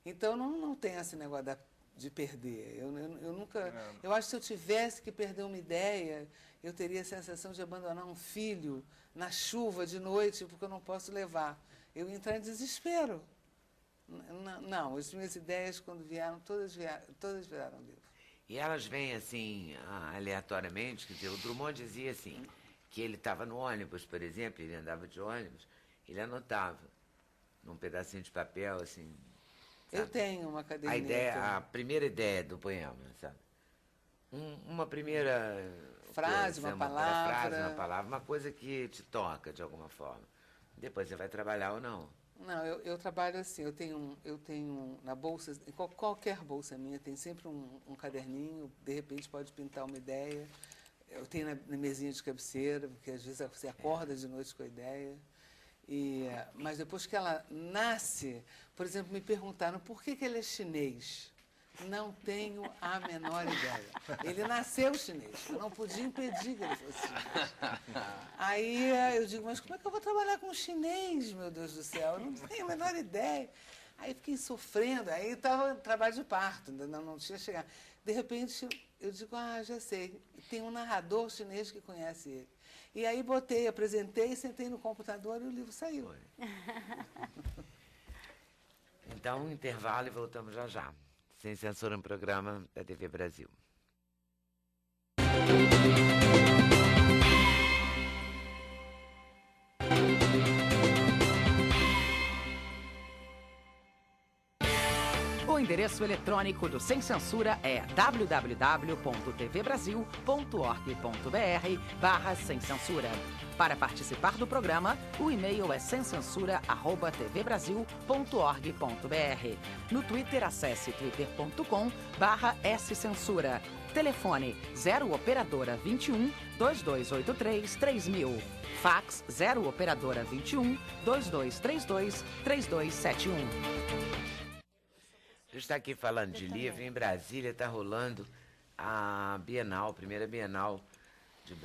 Então não tem esse negócio de perder. Eu nunca... Eu acho que se eu tivesse que perder uma ideia, eu teria a sensação de abandonar um filho na chuva de noite, porque eu não posso levar. Eu ia entrar em desespero. Não, as minhas ideias, quando vieram, todas viraram livro. E elas vêm assim, aleatoriamente, quer dizer, o Drummond dizia assim, que ele estava no ônibus, por exemplo, ele andava de ônibus, ele anotava num pedacinho de papel, assim. Eu sabe? tenho uma caderneta. A primeira ideia do poema, sabe? Uma primeira frase, uma palavra. Uma coisa que te toca de alguma forma. Depois você vai trabalhar ou não. Não, eu trabalho assim, eu tenho na bolsa, em qualquer bolsa minha, tem sempre um caderninho, de repente pode pintar uma ideia. Eu tenho na mesinha de cabeceira, porque às vezes você acorda de noite com a ideia. Mas depois que ela nasce, por exemplo, me perguntaram por que ele é chinês. Não tenho a menor ideia. Ele nasceu chinês, eu não podia impedir que ele fosse chinês. Aí eu digo, mas como é que eu vou trabalhar com chinês, meu Deus do céu? Eu não tenho a menor ideia. Aí fiquei sofrendo, aí estava trabalho de parto, ainda não tinha chegado. De repente, eu digo, já sei, tem um narrador chinês que conhece ele. E aí apresentei, sentei no computador e o livro saiu. Então, um intervalo e voltamos já já. Sem Censura, um programa da TV Brasil. O endereço eletrônico do Sem Censura é www.tvbrasil.org.br/sem censura. Para participar do programa, o e-mail é semcensura@tvbrasil.org.br. No Twitter, acesse twitter.com/scensura. Telefone 0 operadora 21 2283 3000. Fax 0 operadora 21 2232 3271. A gente está aqui falando de livro. Em Brasília está rolando a Bienal, a primeira Bienal de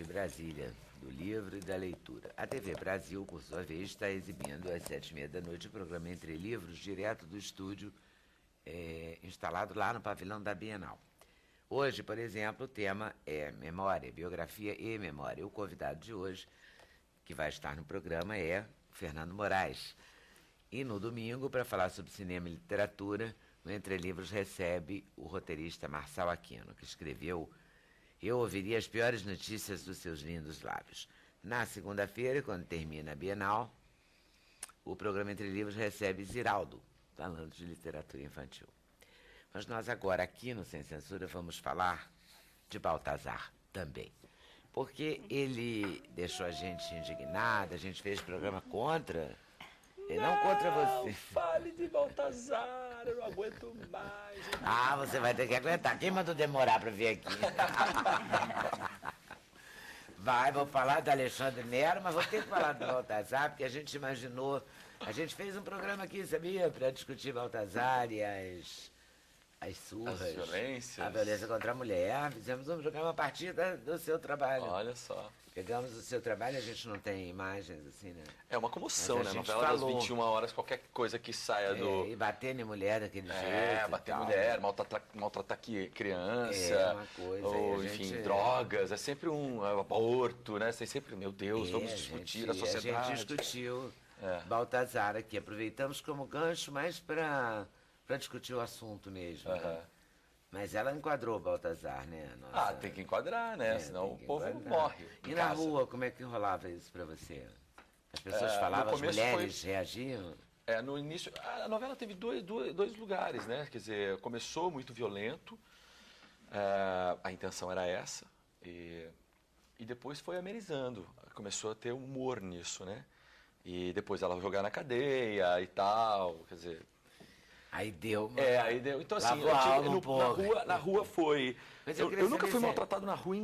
Brasília, do livro e da leitura. A TV Brasil, por sua vez, está exibindo às 7h30 o programa Entre Livros, direto do estúdio instalado lá no pavilhão da Bienal. Hoje, por exemplo, o tema é memória, biografia e memória. O convidado de hoje, que vai estar no programa, é Fernando Moraes. E no domingo, para falar sobre cinema e literatura, o Entre Livros recebe o roteirista Marçal Aquino, que escreveu Eu ouviria as piores notícias dos seus lindos lábios. Na segunda-feira, quando termina a Bienal, o programa Entre Livros recebe Ziraldo, falando de literatura infantil. Mas nós agora, aqui no Sem Censura, vamos falar de Baltazar também. Porque ele deixou a gente indignada, a gente fez programa contra... E não contra você. Fale de Baltazar, eu não aguento mais. Ah, você vai ter que aguentar. Quem mandou demorar para vir aqui? Vou falar do Alexandre Nero, mas vou ter que falar do Baltazar, porque a gente imaginou... A gente fez um programa aqui, sabia? Para discutir Baltazar e as surras. As violências. A violência contra a mulher. Fizemos um programa a partir do seu trabalho. Olha só. Pegamos o seu trabalho, a gente não tem imagens assim, né? É uma comoção, né? Mas A novela das 21 horas, qualquer coisa que saia do... E bater em mulher daquele jeito. Bater em mulher, maltratar criança. Uma coisa. Ou, enfim, drogas. É sempre um aborto, né? Tem sempre, meu Deus, vamos discutir a sociedade. A gente discutiu Baltazar aqui. Aproveitamos como gancho, mas para discutir o assunto mesmo. Né? Mas ela enquadrou Baltazar, né? Nossa... tem que enquadrar, né? Senão o povo morre. E na rua, como é que rolava isso pra você? As pessoas falavam, as mulheres reagiam? No início, a novela teve dois lugares, né? Quer dizer, começou muito violento, a intenção era essa, e depois foi amenizando, começou a ter humor nisso, né? E depois ela jogar na cadeia e tal, quer dizer... Aí deu. Aí deu. Então, assim, na rua foi... Eu nunca fui maltratado na rua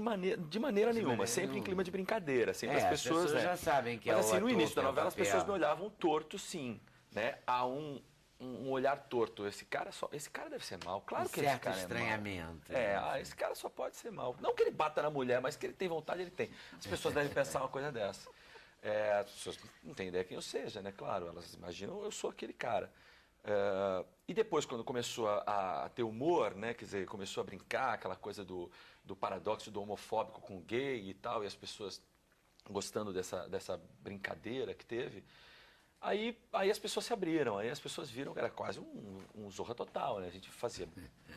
de maneira nenhuma, sempre em clima de brincadeira. Sempre as pessoas já sabem que Mas, assim, no início da novela, as pessoas me olhavam torto, sim. Né? Há um olhar torto. Esse cara deve ser mau. Claro que esse cara estranhamento. É mau. Esse cara só pode ser mau. Não que ele bata na mulher, mas que ele tem vontade, ele tem. As pessoas devem pensar uma coisa dessa. As pessoas não têm ideia quem eu seja, né? Claro, elas imaginam eu sou aquele cara. E depois, quando começou a ter humor, né, quer dizer, começou a brincar, aquela coisa do paradoxo do homofóbico com gay e tal, e as pessoas gostando dessa brincadeira que teve, aí as pessoas se abriram, aí as pessoas viram que era quase um Zorra Total, né? A gente fazia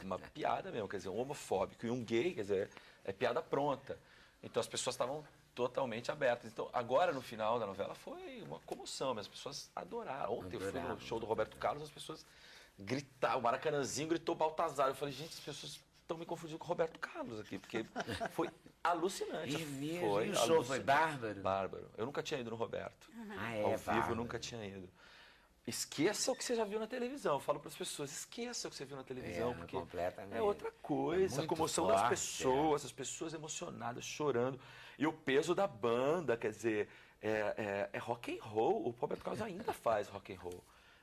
uma piada mesmo, quer dizer, um homofóbico e um gay, quer dizer, é piada pronta. Então as pessoas estavam totalmente abertas. Então, agora, no final da novela, foi uma comoção, mas as pessoas adoraram. Ontem eu fui no show do Roberto Carlos, as pessoas gritaram, o Maracanãzinho gritou Baltazar. Eu falei, gente, as pessoas estão me confundindo com o Roberto Carlos aqui, porque foi alucinante. E o show foi bárbaro? Bárbaro. Eu nunca tinha ido no Roberto. Ao vivo, eu nunca tinha ido. Esqueça o que você já viu na televisão. Eu falo para as pessoas, esqueça o que você viu na televisão, porque é outra coisa. A comoção das pessoas, as pessoas emocionadas, chorando. E o peso da banda, quer dizer, é rock and roll. O Roberto Carlos ainda faz rock and roll.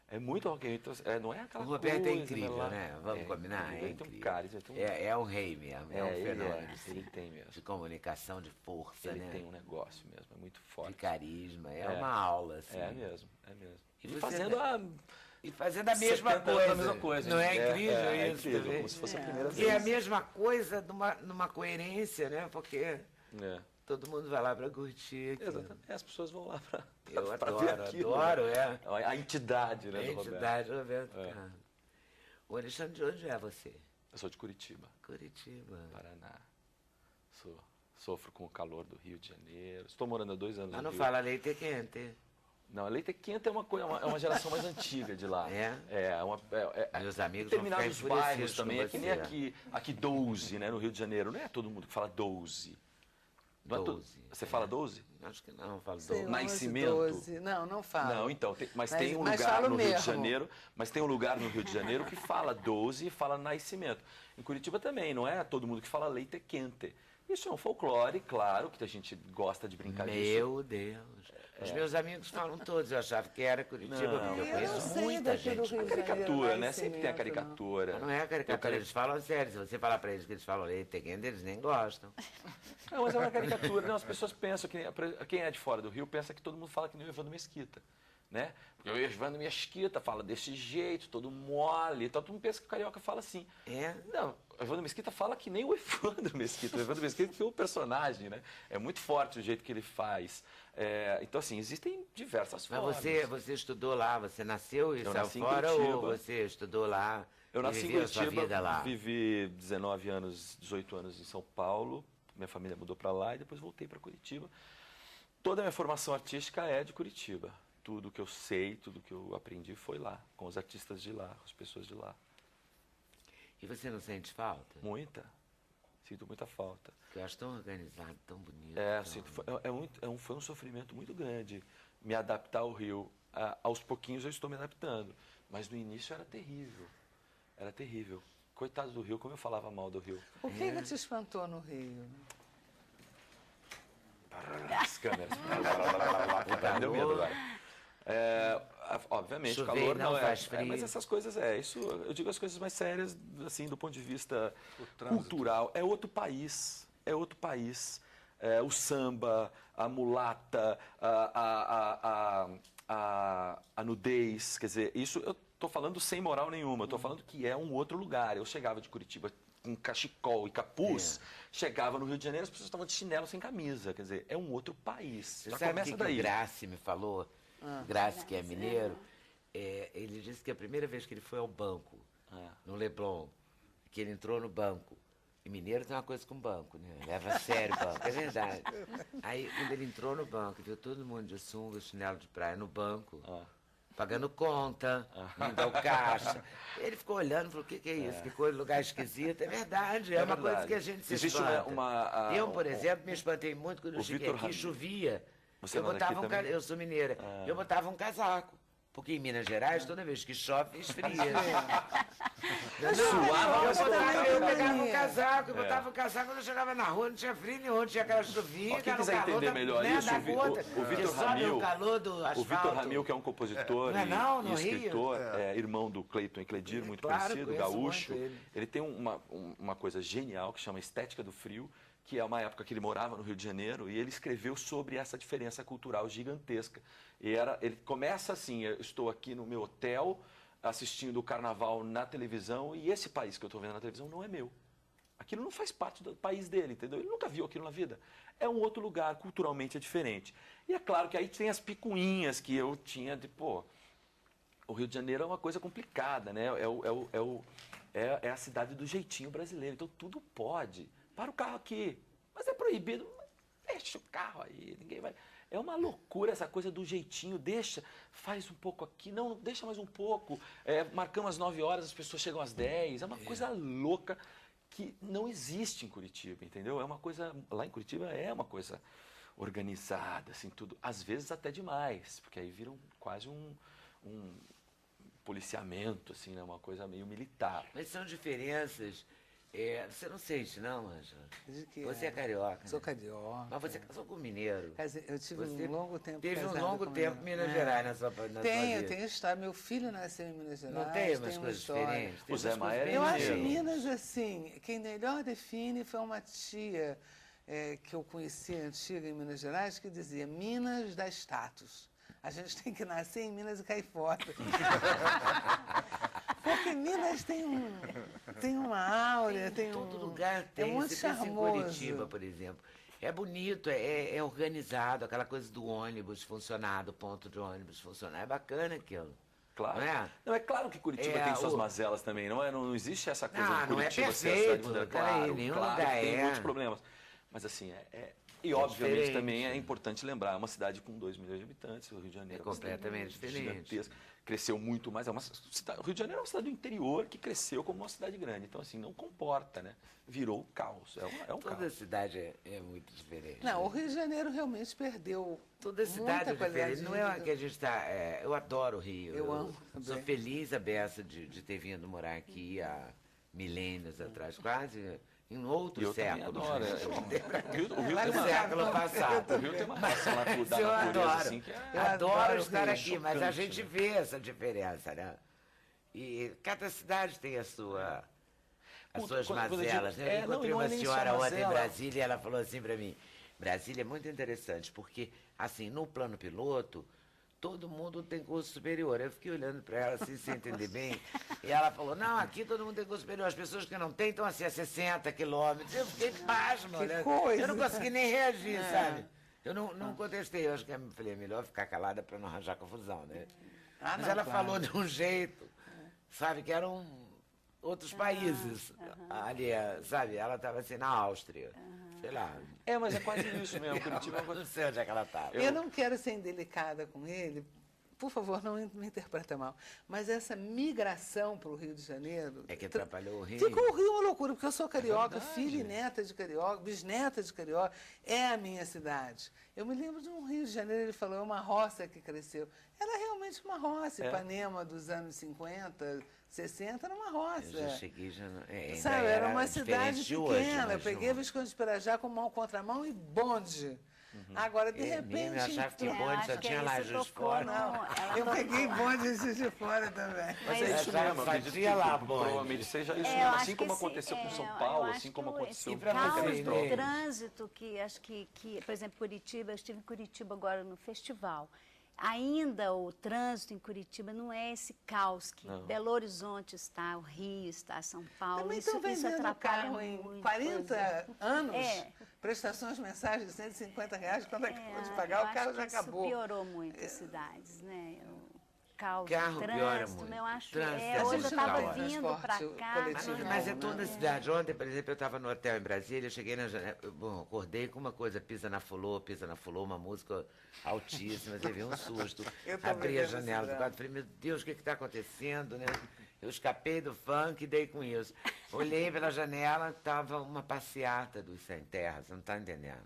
É muito rock and roll. Não é aquela coisa... O Roberto é incrível, né? Vamos combinar? Ele tem um carisma. É um rei mesmo, é um fenômeno. Ele tem mesmo. De comunicação, de força, né? Ele tem um negócio mesmo, é muito forte. De carisma, é uma aula, assim. É mesmo. E fazendo a mesma coisa. Não é incrível isso? Incrível, como se fosse a primeira vez. E é a mesma coisa numa coerência, né? Porque todo mundo vai lá para curtir. Exatamente. As pessoas vão lá para ver aquilo. Adoro, A entidade, né, do Roberto. A entidade do Roberto Carlos. O Alexandre, de onde é você? Eu sou de Curitiba. Curitiba. Paraná. Sofro com o calor do Rio de Janeiro. Estou morando há 2 anos no Rio. Mas não fala leite quente. Não, a Leite Quente é uma geração mais antiga de lá. Meus amigos vão ficar determinados bairros enfurecidos também, com é que nem você. aqui 12, né, no Rio de Janeiro. Não é todo mundo que fala 12. Não é 12. Você fala 12? Acho que não, eu falo Sei, 12. Nascimento? 12. Não falo. Não, então, mas tem um mas lugar falo no Rio de mesmo. Janeiro, mas tem um lugar no Rio de Janeiro que fala 12 e fala nascimento. Em Curitiba também, não é todo mundo que fala Leite Quente. Isso é um folclore, claro, que a gente gosta de brincar disso. Meu Deus. Os meus amigos falam todos, eu achava que era Curitiba, Não, porque eu Eu conheço não sei muita daqui do gente. Rio de Janeiro, Caricatura, né? Sempre tem a nascimento, caricatura. Não é a caricatura, eles falam sério. Se você falar pra eles que eles falam Leite Quente, eles nem gostam. Não, mas é uma caricatura. Não, as pessoas pensam que quem é de fora do Rio pensa que todo mundo fala que nem o Evandro Mesquita, né? Porque o Evandro Mesquita fala desse jeito, todo mole, então todo mundo pensa que o carioca fala assim. É? Não, o Evandro Mesquita fala que nem o Evandro Mesquita. O Evandro Mesquita foi um personagem, né? É muito forte o jeito que ele faz. Então, assim, existem diversas Mas formas. você estudou lá, você nasceu e Eu saiu nasci em fora Curitiba. ou você estudou lá Eu e nasci em viveu a sua Curitiba, vida lá? vivi 19 anos, 18 anos em São Paulo, minha família mudou para lá e depois voltei para Curitiba. Toda a minha formação artística é de Curitiba. Tudo que eu sei, tudo que eu aprendi foi lá, com os artistas de lá, com as pessoas de lá. E você não sente falta? Muita. Sinto muita falta. Porque eu acho tão organizado, tão bonito. Foi um sofrimento muito grande me adaptar ao Rio. Aos pouquinhos eu estou me adaptando, mas no início era terrível. Era terrível. Coitado do Rio, como eu falava mal do Rio. O que te espantou no Rio? As câmeras. Deu medo agora. Obviamente, Chover o calor não faz frio. mas essas coisas, isso, eu digo as coisas mais sérias, assim, do ponto de vista cultural. É outro país, o samba, a mulata, a nudez, quer dizer, isso eu estou falando sem moral nenhuma, eu estou falando que é um outro lugar. Eu chegava de Curitiba com cachecol e capuz, chegava no Rio de Janeiro, as pessoas estavam de chinelo sem camisa, quer dizer, é um outro país. Você Já sabe o começa que daí. o Graci me falou? Graci, que é mineiro, ele disse que a primeira vez que ele foi ao banco, no Leblon, que ele entrou no banco, e mineiro tem uma coisa com banco, né? Leva a sério o banco, é verdade. Aí, quando ele entrou no banco, viu todo mundo de sunga, chinelo de praia no banco, pagando conta, indo ao caixa. Ele ficou olhando e falou, o que é isso? Que coisa, lugar esquisito. É verdade, é uma verdade. coisa que a gente se Existe espanta. Eu, por exemplo, me espantei muito quando eu cheguei Vitor aqui, Ramiro. chovia. Você Eu mora aqui botava também? eu sou mineira. Eu botava um casaco. Porque em Minas Gerais, toda vez que chove, esfria. Eu pegava um casaco, eu botava um casaco, quando eu chegava na rua, não tinha frio nenhum, tinha aquela chuvinha. Quem quiser entender melhor isso, o Vitor Ramil, o Vitor Ramil, que é um compositor e escritor, irmão do Cleiton Ecledir, muito conhecido, gaúcho, ele tem uma coisa genial que chama Estética do Frio, que é uma época que ele morava no Rio de Janeiro, e ele escreveu sobre essa diferença cultural gigantesca. Ele começa assim, eu estou aqui no meu hotel, assistindo o carnaval na televisão, e esse país que eu estou vendo na televisão não é meu. Aquilo não faz parte do país dele, entendeu? Ele nunca viu aquilo na vida. É um outro lugar, culturalmente é diferente. E é claro que aí tem as picuinhas que eu tinha de, o Rio de Janeiro é uma coisa complicada, né? É a cidade do jeitinho brasileiro, então tudo pode. Para o carro aqui, mas é proibido, deixa o carro aí, ninguém vai... É uma loucura essa coisa do jeitinho, faz um pouco aqui, não, deixa mais um pouco, marcamos às 9 horas, as pessoas chegam às 10, é uma coisa louca que não existe em Curitiba, entendeu? É uma coisa, lá em Curitiba é uma coisa organizada, assim, tudo, às vezes até demais, porque aí vira quase um policiamento, assim, né? Uma coisa meio militar. Mas são diferenças... você não sente, não, Ângela? De que Você é carioca. Sou né? carioca. Mas você casou com um mineiro. Eu tive Você um longo tempo Teve um casada longo com tempo em mineiro. Minas Gerais na sua vida. Tenho história. Meu filho nasceu em Minas Gerais. Não tem umas uma coisas história. diferentes? Tem O Zé umas coisas Maia bem Eu acho diferentes. Minas, assim, quem melhor define foi uma tia que eu conheci antiga em Minas Gerais, que dizia, Minas dá status. A gente tem que nascer em Minas e cair fora. Porque Minas tem uma áurea, tem Todo lugar tem. É muito Você pensa em charmoso. Curitiba, por exemplo. É bonito, é organizado, aquela coisa do ônibus funcionar, do ponto de ônibus funcionar. É bacana aquilo. Claro. Não é? Não, é claro que Curitiba tem suas mazelas também, não existe essa coisa de Não é Curitiba ser a cidade perfeito, moderna. peraí, nenhum lugar tem é. muitos problemas. Mas assim, e obviamente diferente, também é né? importante lembrar, é uma cidade com 2 milhões de habitantes, o Rio de Janeiro É completamente diferente. gigantesca, cresceu muito mais, o Rio de Janeiro é uma cidade do interior que cresceu como uma cidade grande, então assim, não comporta, né? Virou caos, é um Toda caos. cidade é muito diferente. Não, né? o Rio de Janeiro realmente perdeu Toda cidade muita é qualidade diferente. de Não é vida. que a gente está... eu adoro o Rio. Eu amo Sou também. feliz a beça de ter vindo morar aqui há milênios atrás, quase em um outro E eu também século. adoro. né? O Rio tem No uma, século passado. o Rio tem uma relação da Eu natureza, adoro. assim, que Eu é... adoro o estar Rio, aqui, mas a chocante, gente né? vê essa diferença, né? E cada cidade tem as suas Quando eu digo- mazelas. Né? Eu não, e encontrei não é uma nem só senhora ontem em mazela. Brasília e ela falou assim para mim, Brasília é muito interessante, porque, assim, no plano piloto, todo mundo tem curso superior. Eu fiquei olhando para ela assim, sem entender bem, e ela falou, não, aqui todo mundo tem curso superior, as pessoas que não têm estão assim a 60 quilômetros. Eu fiquei pasma, Que né? coisa. Eu não consegui nem reagir, sabe? Eu não contestei, eu acho que eu falei, é melhor ficar calada para não arranjar confusão, né? Ah, Mas não, ela claro. falou de um jeito, sabe, que eram outros países. Ali, sabe, ela estava assim na Áustria, sei lá. Mas é quase isso mesmo, Curitiba é uma coisa... Não sei onde é que ela estava. Eu não quero ser indelicada com ele, por favor, não me interpreta mal, mas essa migração para o Rio de Janeiro... É que atrapalhou o Rio. Ficou o Rio uma loucura, porque eu sou carioca, verdade. filha e neta de carioca, bisneta de carioca, é a minha cidade. Eu me lembro de um Rio de Janeiro, ele falou, é uma roça que cresceu. Era realmente uma roça, Ipanema dos anos 50, 60, era uma roça. Eu já cheguei, já não... ainda Sabe, era uma diferente cidade de pequena. hoje, Eu mas peguei não- a Visconde de Pirajá com mão contramão e bonde. Agora, de mesmo, repente... eu achava que entrou- bonde acho só que tinha aí lá você Juiz de tocou Fora. no- Não. ela Eu tocou- peguei bonde de Juiz de Fora também. Mas é isso Essa mesmo, acredito fatia que lá, bonde. provavelmente seja isso É, mesmo, eu assim acho como que esse- aconteceu com São eu Paulo, acho assim que como o- aconteceu esse pra com você, caos né? do trânsito que acho que, por exemplo, Curitiba, eu estive em Curitiba agora no festival. Ainda o trânsito em Curitiba não é esse caos que Não. Belo Horizonte está, o Rio está, São Paulo. Também isso estão vendendo atrapalha carro em muito. 40 anos, É. prestações mensais de R$ 150, quando acabou de eu pagar, o acho carro que já isso acabou. piorou muito as cidades, né? O caos, Carro o piora trânsito, muito. né? Eu acho. Trânsito É, é hoje eu muito estava caótico. vindo para Transporte cá. coletivo. Mas é Não, toda né? a cidade. Ontem, por exemplo, eu estava no hotel em Brasília, eu cheguei na janela, bom, acordei com uma coisa, pisa na fulô, uma música altíssima, teve um susto. Eu também Abri a lembro janela do desse quarto, falei, meu Deus, o que está acontecendo, né? Eu escapei do funk e dei com isso. Olhei pela janela, estava uma passeata dos sem terra, você não está entendendo.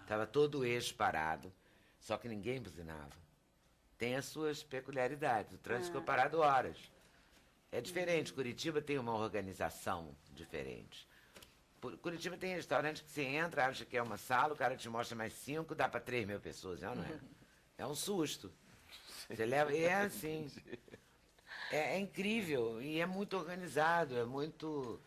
Estava todo o eixo parado, só que ninguém buzinava. Tem as suas peculiaridades, o trânsito ficou parado horas. É diferente, Curitiba tem uma organização diferente. Curitiba tem restaurante que você entra, acha que é uma sala, o cara te mostra mais 5, dá para 3 mil pessoas, não é? É um susto. Você leva, é assim. É incrível e é muito organizado, é muito...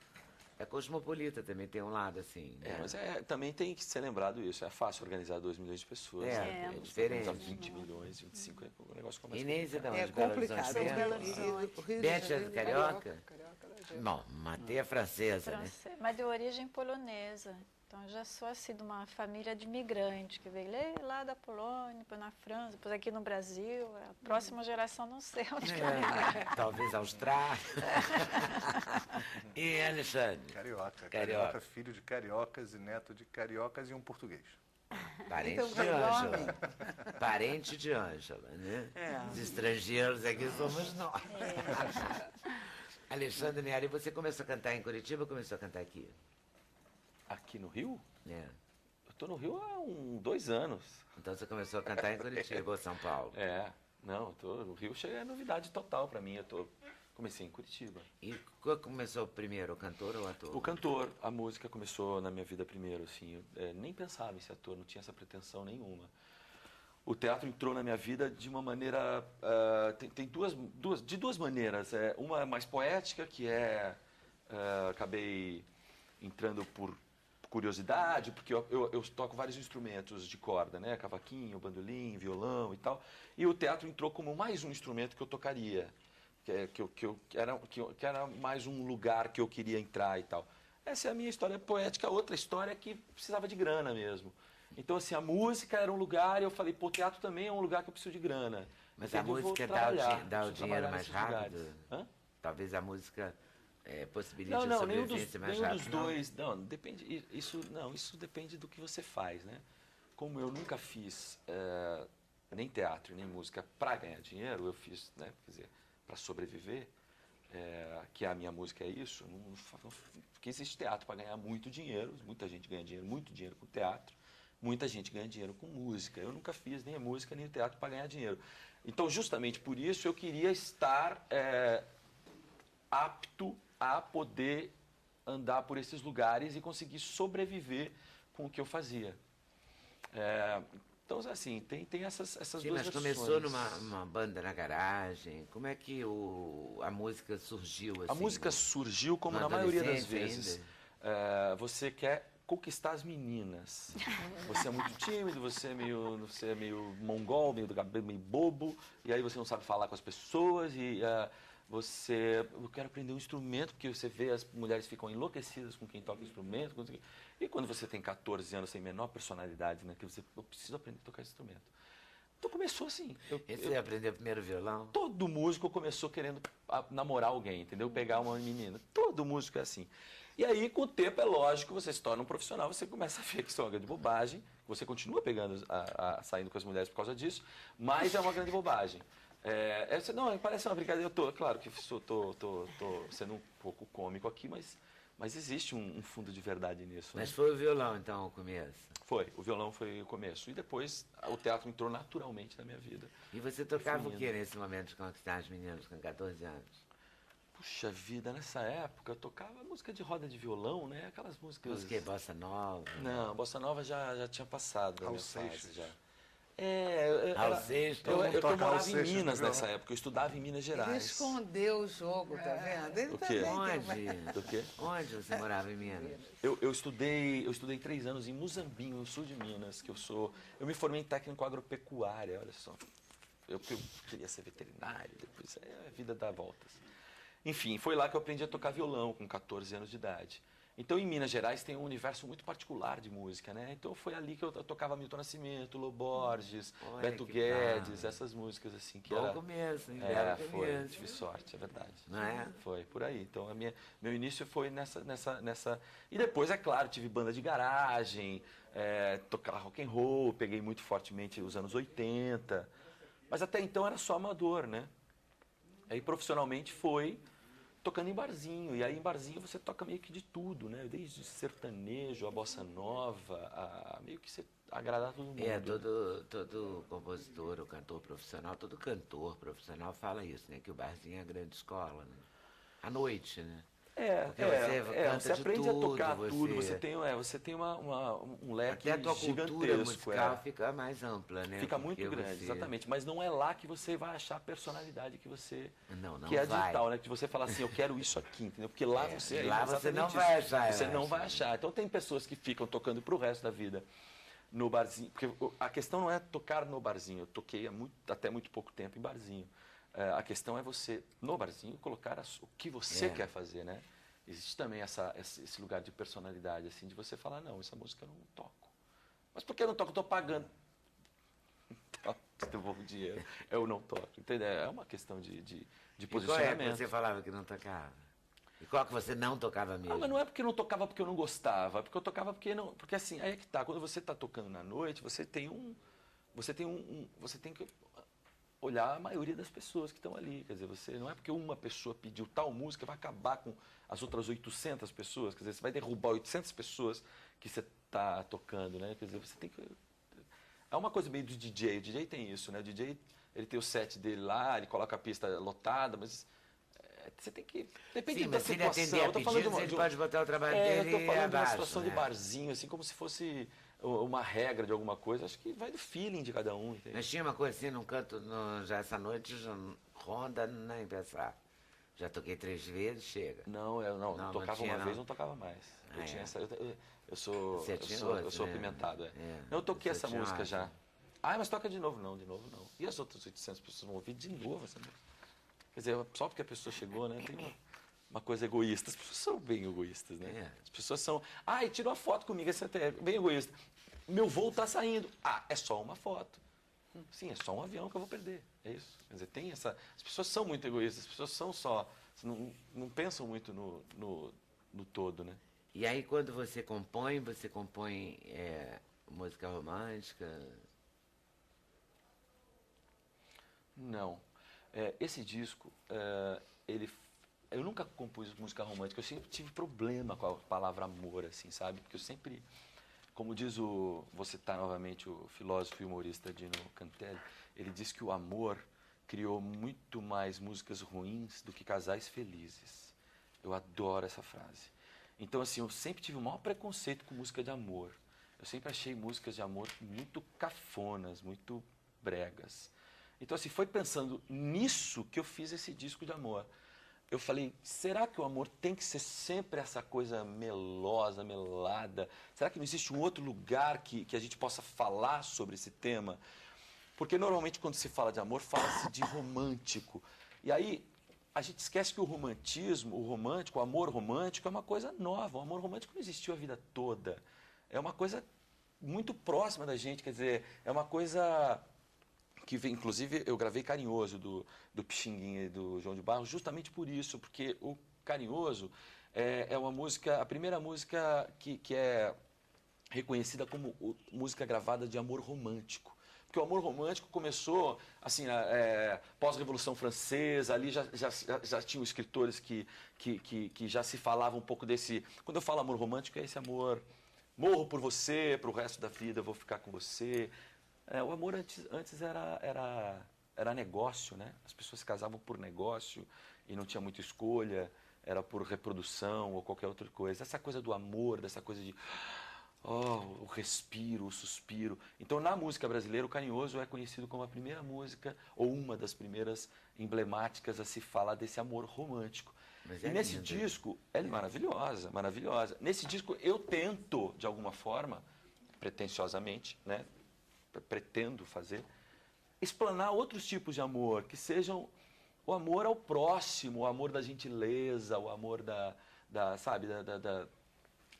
É cosmopolita também, tem um lado assim. né? Mas também tem que ser lembrado isso. É fácil organizar 2 milhões de pessoas. É, né? é diferente. Organizar 20 milhões, 25, o negócio começa Inês é da É onde? Belo complicado. Horizonte Sou Belo mesmo? Horizonte. O Rio de Beth é Janeiro do Carioca? Bom, Matei é francesa, né? Francês, mas de origem polonesa. Então, eu já sou assim, de uma família de imigrante, que veio lá da Polônia, depois na França, depois aqui no Brasil. A próxima geração não sei onde que É, talvez Austrália. E Alexandre? Carioca. Carioca. Filho de cariocas e neto de cariocas e um português. Parente Então, de vai Ângela. Parente de Ângela, né? É. Os estrangeiros aqui somos nós. Alexandre Niari, você começou a cantar em Curitiba ou começou a cantar aqui? Aqui no Rio? É. Eu tô no Rio há 2 anos. Então você começou a cantar em Curitiba ou São Paulo? Não, o Rio chega é novidade total para mim. Comecei em Curitiba. E qual começou primeiro, o cantor ou o ator? O cantor, a música começou na minha vida primeiro, assim. Eu nem pensava em ser ator, não tinha essa pretensão nenhuma. O teatro entrou na minha vida de uma maneira... tem duas maneiras. Uma mais poética, que acabei entrando por curiosidade, porque eu toco vários instrumentos de corda, né? Cavaquinho, bandolim, violão e tal. E o teatro entrou como mais um instrumento que eu tocaria. Que era mais um lugar que eu queria entrar e tal. Essa é a minha história poética. Outra história é que precisava de grana mesmo. Então, assim, a música era um lugar e eu falei, pô, o teatro também é um lugar que eu preciso de grana. Mas Então, a eu vou música dá trabalhar, o preciso dinheiro trabalhar mais nesses rápido? lugares. Hã? Talvez a música possibilite Não, a não, sobrevivência mais nenhum rápido? dos dois. Não, depende. Isso depende do que você faz, né? Como eu nunca fiz nem teatro, nem música para ganhar dinheiro, eu fiz, né? Quer dizer, para sobreviver, que a minha música é isso. Porque existe teatro para ganhar muito dinheiro, muita gente ganha dinheiro, muito dinheiro com teatro, muita gente ganha dinheiro com música. Eu nunca fiz nem a música nem o teatro para ganhar dinheiro. Então, justamente por isso, eu queria estar apto a poder andar por esses lugares e conseguir sobreviver com o que eu fazia. Então, assim, tem essas Sim, duas mas versões. começou numa banda na garagem. Como é que a música surgiu assim? A música surgiu como na na maioria das adolescência vezes. Você quer conquistar as meninas. Você é muito tímido, você é meio mongol, meio bobo, e aí você não sabe falar com as pessoas, e eu quero aprender um instrumento, porque você vê as mulheres ficam enlouquecidas com quem toca instrumento, e quando você tem 14 anos, sem menor personalidade, né, eu preciso aprender a tocar instrumento. Então começou assim. Você aprendeu primeiro violão? Todo músico começou querendo namorar alguém, entendeu? Pegar uma menina. Todo músico é assim. E aí, com o tempo, é lógico, você se torna um profissional, você começa a ver que isso é uma grande bobagem, você continua saindo com as mulheres por causa disso, mas é uma grande bobagem. Não, parece uma brincadeira, claro que estou sendo um pouco cômico aqui, mas existe um fundo de verdade nisso. Mas né? foi o violão, então, o começo? Foi, o violão foi o começo. E depois o teatro entrou naturalmente na minha vida. E você tocava o que nesse momento de conquistar as meninas com 14 anos? Puxa vida, nessa época eu tocava música de roda de violão, né? Aquelas músicas... Música bossa nova? Não, bossa nova já tinha passado da Raul minha fase Seixas. já. Raul Seixas, Eu morava em Seixas Minas no nessa época, eu estudava em Minas Ele Gerais. escondeu o jogo, tá vendo? Ele O quê? também tem Onde? Do quê? Onde você morava em Minas? Eu estudei 3 anos em Muzambinho, no sul de Minas, eu me formei em técnico agropecuária, olha só. Eu queria ser veterinário, depois a vida dá voltas. Enfim, foi lá que eu aprendi a tocar violão com 14 anos de idade. Então, em Minas Gerais tem um universo muito particular de música, né? Então, foi ali que eu tocava Milton Nascimento, Lô Borges, Olha Beto que Guedes, bom. essas músicas assim que Bom era... começo, hein? Belo Foi, começo. tive sorte, é verdade. Não é? Foi, por aí. Então, meu início foi nessa... E depois, é claro, tive banda de garagem, tocava rock and roll, peguei muito fortemente os anos 80. Mas até então era só amador, né? Aí, profissionalmente, foi tocando em barzinho. E aí, em barzinho, você toca meio que de tudo, né? Desde sertanejo, a bossa nova, meio que você agradar todo mundo. Todo compositor ou cantor profissional, todo cantor profissional fala isso, né? Que o barzinho é a grande escola, né? À noite, né? Porque canta você de aprende tudo, a tocar tudo, você tem um leque até a tua cultura gigantesco. musical fica mais ampla, né? Fica Porque muito grande, exatamente. Mas não é lá que você vai achar a personalidade que você... Não que é a vai. digital, né? Que você fala assim, eu quero isso aqui, entendeu? Porque lá você... lá você exatamente não isso. vai achar, Você eu não acho. vai achar. Então tem pessoas que ficam tocando pro resto da vida no barzinho. Porque a questão não é tocar no barzinho. Eu toquei até muito pouco tempo em barzinho. A questão é você, no barzinho, colocar o que você quer fazer, né? Existe também esse lugar de personalidade, assim, de você falar, não, essa música eu não toco. Mas por que eu não toco? Eu estou pagando. Então, eu devolvo dinheiro, eu não toco. Entendeu? É uma questão de E qual é posicionamento. que você falava que não tocava? E qual que você não tocava mesmo? Mas não é porque eu não tocava porque eu não gostava, é porque eu tocava porque não... Porque assim, aí é que tá, quando você está tocando na noite, você tem que olhar a maioria das pessoas que estão ali. Quer dizer, não é porque uma pessoa pediu tal música, vai acabar com as outras 800 pessoas. Quer dizer, você vai derrubar 800 pessoas que você está tocando, né? Quer dizer, você tem que... É uma coisa meio do DJ. O DJ tem isso, né? O DJ, ele tem o set dele lá, ele coloca a pista lotada, mas você tem que... Depende da mas se ele situação. atender a Eu tô falando pedidos, ele pode botar o trabalho dele eu tô falando de uma abaixo, situação né? de barzinho, assim, como se fosse uma regra de alguma coisa. Acho que vai do feeling de cada um, entende? Mas tinha uma coisa assim, num canto, já essa noite, já ronda nem pensar. Já toquei 3 vezes, chega. Não, eu tocava tinha, uma vez, não tocava mais. Eu tinha essa... Eu sou né? apimentado, É, Eu toquei você essa tinha música uma- já. Mas toca de novo não. E as outras 800 pessoas vão ouvir de novo essa música? Quer dizer, só porque a pessoa chegou, né? Tem uma coisa egoísta. As pessoas são bem egoístas, né? As pessoas são... e tirou a foto comigo, esse é bem egoísta. Meu voo está saindo. É só uma foto. Sim, é só um avião que eu vou perder. É isso. Quer dizer, tem essa... As pessoas são muito egoístas, as pessoas são só não pensam muito no todo, né? E aí, quando você compõe música romântica? Não. Esse disco, eu nunca compus música romântica, eu sempre tive problema com a palavra amor, assim, sabe? Porque eu sempre, como diz vou citar novamente o filósofo e humorista Dino Cantelli, ele diz que o amor criou muito mais músicas ruins do que casais felizes. Eu adoro essa frase. Então, assim, eu sempre tive o maior preconceito com música de amor. Eu sempre achei músicas de amor muito cafonas, muito bregas. Então, assim, foi pensando nisso que eu fiz esse disco de amor. Eu falei, será que o amor tem que ser sempre essa coisa melosa, melada? Será que não existe um outro lugar que a gente possa falar sobre esse tema? Porque normalmente quando se fala de amor, fala-se de romântico. E aí a gente esquece que o romantismo, o romântico, o amor romântico é uma coisa nova. O amor romântico não existiu a vida toda. É uma coisa muito próxima da gente, quer dizer, é uma coisa que vem, inclusive eu gravei Carinhoso do Pixinguinha e do João de Barros justamente por isso, porque o Carinhoso é uma música, a primeira música que é reconhecida como música gravada de amor romântico. Porque o amor romântico começou, assim, pós-Revolução Francesa, ali já tinham escritores que já se falavam um pouco desse... Quando eu falo amor romântico, é esse amor, morro por você, para o resto da vida eu vou ficar com você. O amor antes era negócio, né? As pessoas se casavam por negócio e não tinha muita escolha, era por reprodução ou qualquer outra coisa. Essa coisa do amor, dessa coisa de... o respiro, o suspiro. Então, na música brasileira, o Carinhoso é conhecido como a primeira música, ou uma das primeiras emblemáticas a se falar desse amor romântico. E nesse disco, é maravilhosa, maravilhosa. Nesse disco, eu tento, de alguma forma, pretensiosamente, né? Pretendo fazer, explanar outros tipos de amor, que sejam o amor ao próximo, o amor da gentileza, o amor sabe,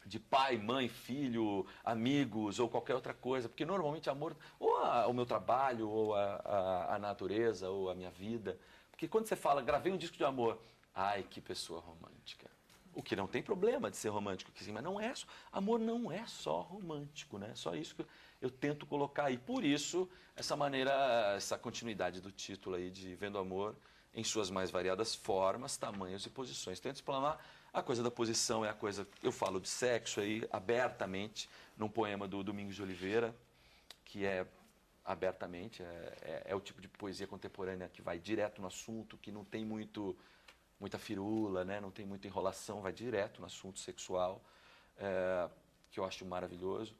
de pai, mãe, filho, amigos ou qualquer outra coisa, porque normalmente amor, ou o meu trabalho, ou a natureza, ou a minha vida, porque quando você fala, gravei um disco de amor, ai, que pessoa romântica. O que não tem problema de ser romântico, mas não é, amor não é só romântico, né? Só isso que eu tento colocar aí. Por isso, essa continuidade do título aí de Vendo Amor em suas mais variadas formas, tamanhos e posições. Tento explanar. A coisa da posição é a coisa... Eu falo de sexo aí abertamente, num poema do Domingos de Oliveira, que é abertamente, é o tipo de poesia contemporânea que vai direto no assunto, que não tem muita firula, né? Não tem muita enrolação, vai direto no assunto sexual, que eu acho maravilhoso.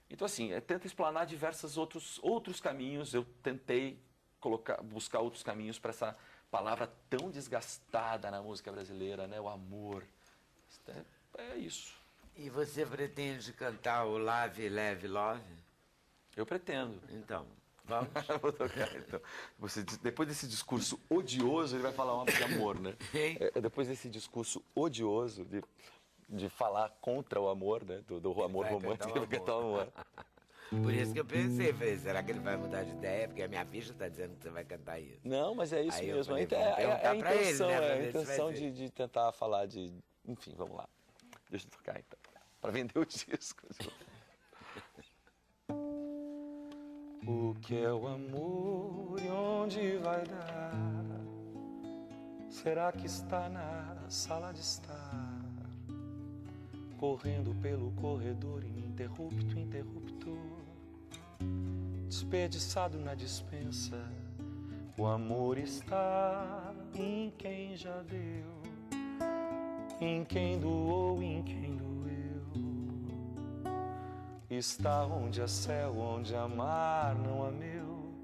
Então, assim, tenta explanar diversos outros caminhos. Eu tentei buscar outros caminhos para essa palavra tão desgastada na música brasileira, né? O amor. É isso. E você pretende cantar o Love, Leve, Love? Eu pretendo. Então, vamos? Vou tocar, então. Depois desse discurso odioso, ele vai falar uma de amor, né? Depois desse discurso odioso de falar contra o amor, né? Do amor romântico, ele vai cantar o amor. Por isso que eu pensei, falei, será que ele vai mudar de ideia? Porque a minha ficha está dizendo que você vai cantar isso. Não, mas é isso aí mesmo. Falei, a intenção, ele, né, a intenção de tentar falar de... Enfim, vamos lá. Deixa eu tocar, então. Para vender o disco. O que é o amor e onde vai dar? Será que está na sala de estar? Correndo pelo corredor interruptor, desperdiçado na dispensa. O amor está em quem já deu, em quem doou, em quem doeu. Está onde é céu, onde amar não há meu,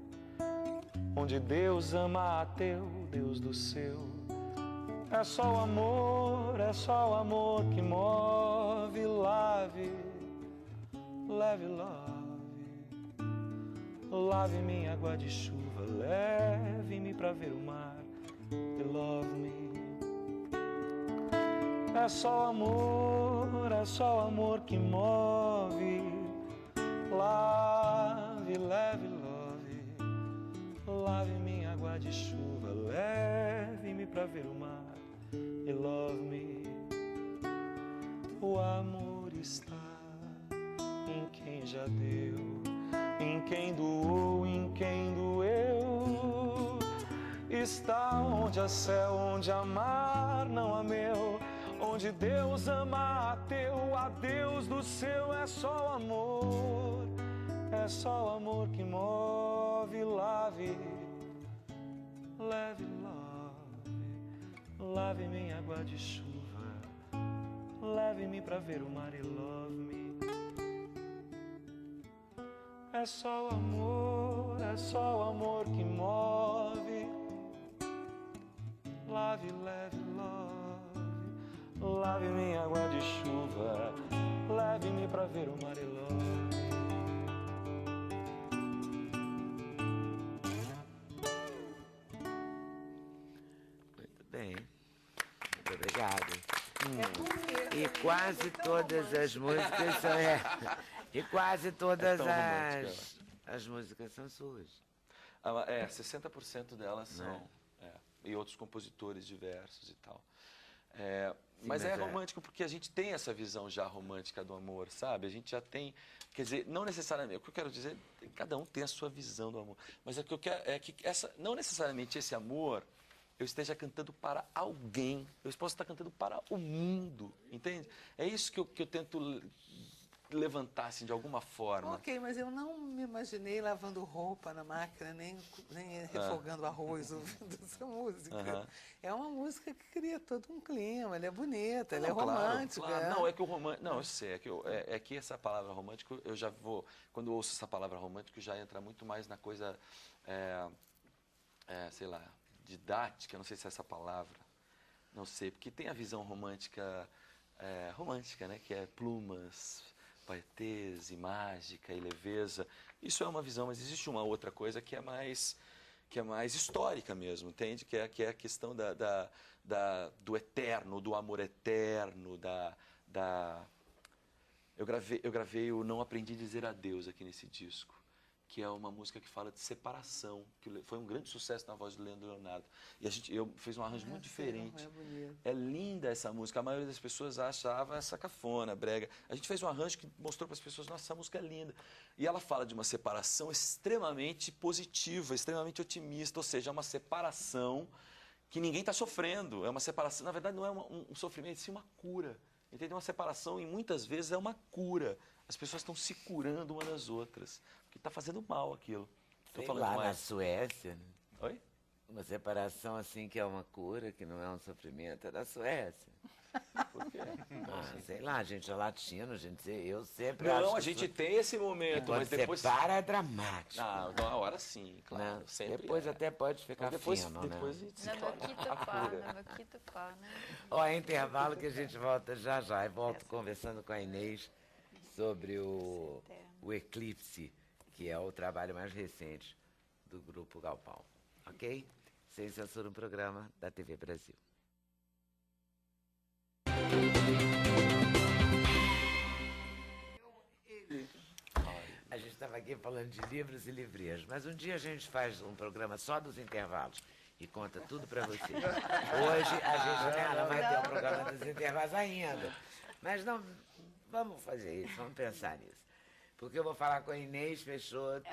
onde Deus ama a teu, Deus do seu. É só o amor que move, lave, leve, lave minha água de chuva, leve-me pra ver o mar, e love me. É só o amor que move, lave, leve, lave minha água de chuva, leve-me pra ver o mar, love me. O amor está em quem já deu, em quem doou, em quem doeu. Está onde há céu, onde amar não há meu, onde Deus ama a teu, a Deus do seu. É só o amor, é só o amor que move. Lave, leve, lave-me em água de chuva, leve-me pra ver o mar e love me. É só o amor, é só o amor que move. Lave, leve, lave-me em água de chuva, leve-me pra ver o mar e love. Muito bem. Muito obrigado. E quase todas as músicas são... E quase todas as músicas são suas. 60% delas são. E outros compositores diversos e tal. Sim, mas é romântico porque a gente tem essa visão já romântica do amor, sabe? A gente já tem, quer dizer, não necessariamente, o que eu quero dizer, cada um tem a sua visão do amor, mas o que eu quero é que não necessariamente esse amor eu esteja cantando para alguém, eu posso estar cantando para o mundo, entende? É isso que eu tento levantar, assim, de alguma forma. Ok, mas eu não me imaginei lavando roupa na máquina, nem refogando arroz ouvindo essa música. É uma música que cria todo um clima, ela é bonita, ela é romântica. Claro. Não, é que o romântico... Não, eu sei, é que essa palavra romântico, eu já vou... Quando eu ouço essa palavra romântico, já entra muito mais na coisa, sei lá, didática, não sei se é essa palavra, não sei, porque tem a visão romântica, né, que é plumas, paetês e mágica e leveza. Isso é uma visão, mas existe uma outra coisa que é mais histórica mesmo, entende? Que é a questão do eterno, do amor eterno, Eu gravei o Não Aprendi a Dizer Adeus aqui nesse disco, que é uma música que fala de separação, que foi um grande sucesso na voz do Leandro Leonardo. E eu fiz um arranjo muito diferente. É linda essa música. A maioria das pessoas achava essa cafona, brega. A gente fez um arranjo que mostrou para as pessoas, nossa, essa música é linda. E ela fala de uma separação extremamente positiva, extremamente otimista, ou seja, é uma separação que ninguém está sofrendo. É uma separação, na verdade, não é um sofrimento, sim uma cura. Entende? Uma separação, e muitas vezes é uma cura. As pessoas estão se curando umas das outras, porque está fazendo mal aquilo. Sei lá, na Suécia, né? Oi? Uma separação assim que é uma cura, que não é um sofrimento, é da Suécia. Por quê? Sei lá, a gente é latino, eu sempre não, acho que a gente tem esse momento, quando mas depois... separa é dramático. Então a hora sim, claro. Não, sempre depois até pode ficar fino, né? Depois né? Ó, é intervalo que a gente volta já. E volto conversando com a Inês sobre o Eclipse, que é o trabalho mais recente do Grupo Galpão. Ok? Sem Censura, um programa da TV Brasil. A gente estava aqui falando de livros e livreiros, mas um dia a gente faz um programa só dos intervalos e conta tudo para vocês. Hoje a gente não vai ter um programa dos intervalos ainda, mas não, vamos fazer isso, vamos pensar nisso. Porque eu vou falar com a Inês Peixoto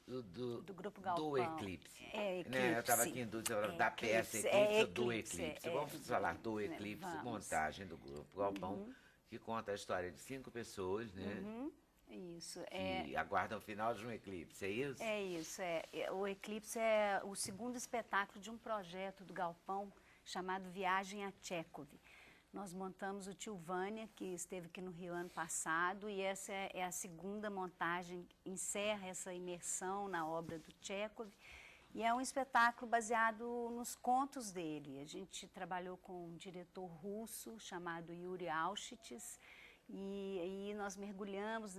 do Grupo Galpão. Do Eclipse. Eclipse. Né? Eu estava aqui em dúvida da peça Eclipse ou do Eclipse. Vamos falar do Eclipse, montagem do Grupo Galpão, que conta a história de 5 pessoas, né? Isso. Que aguardam o final de um eclipse, é isso? É isso. O Eclipse é o segundo espetáculo de um projeto do Galpão chamado Viagem a Tchekov. Nós montamos o Tio Vânia, que esteve aqui no Rio ano passado, e essa é a segunda montagem, encerra essa imersão na obra do Tchekov. E é um espetáculo baseado nos contos dele. A gente trabalhou com um diretor russo chamado Yuri Auschwitz, e aí nós mergulhamos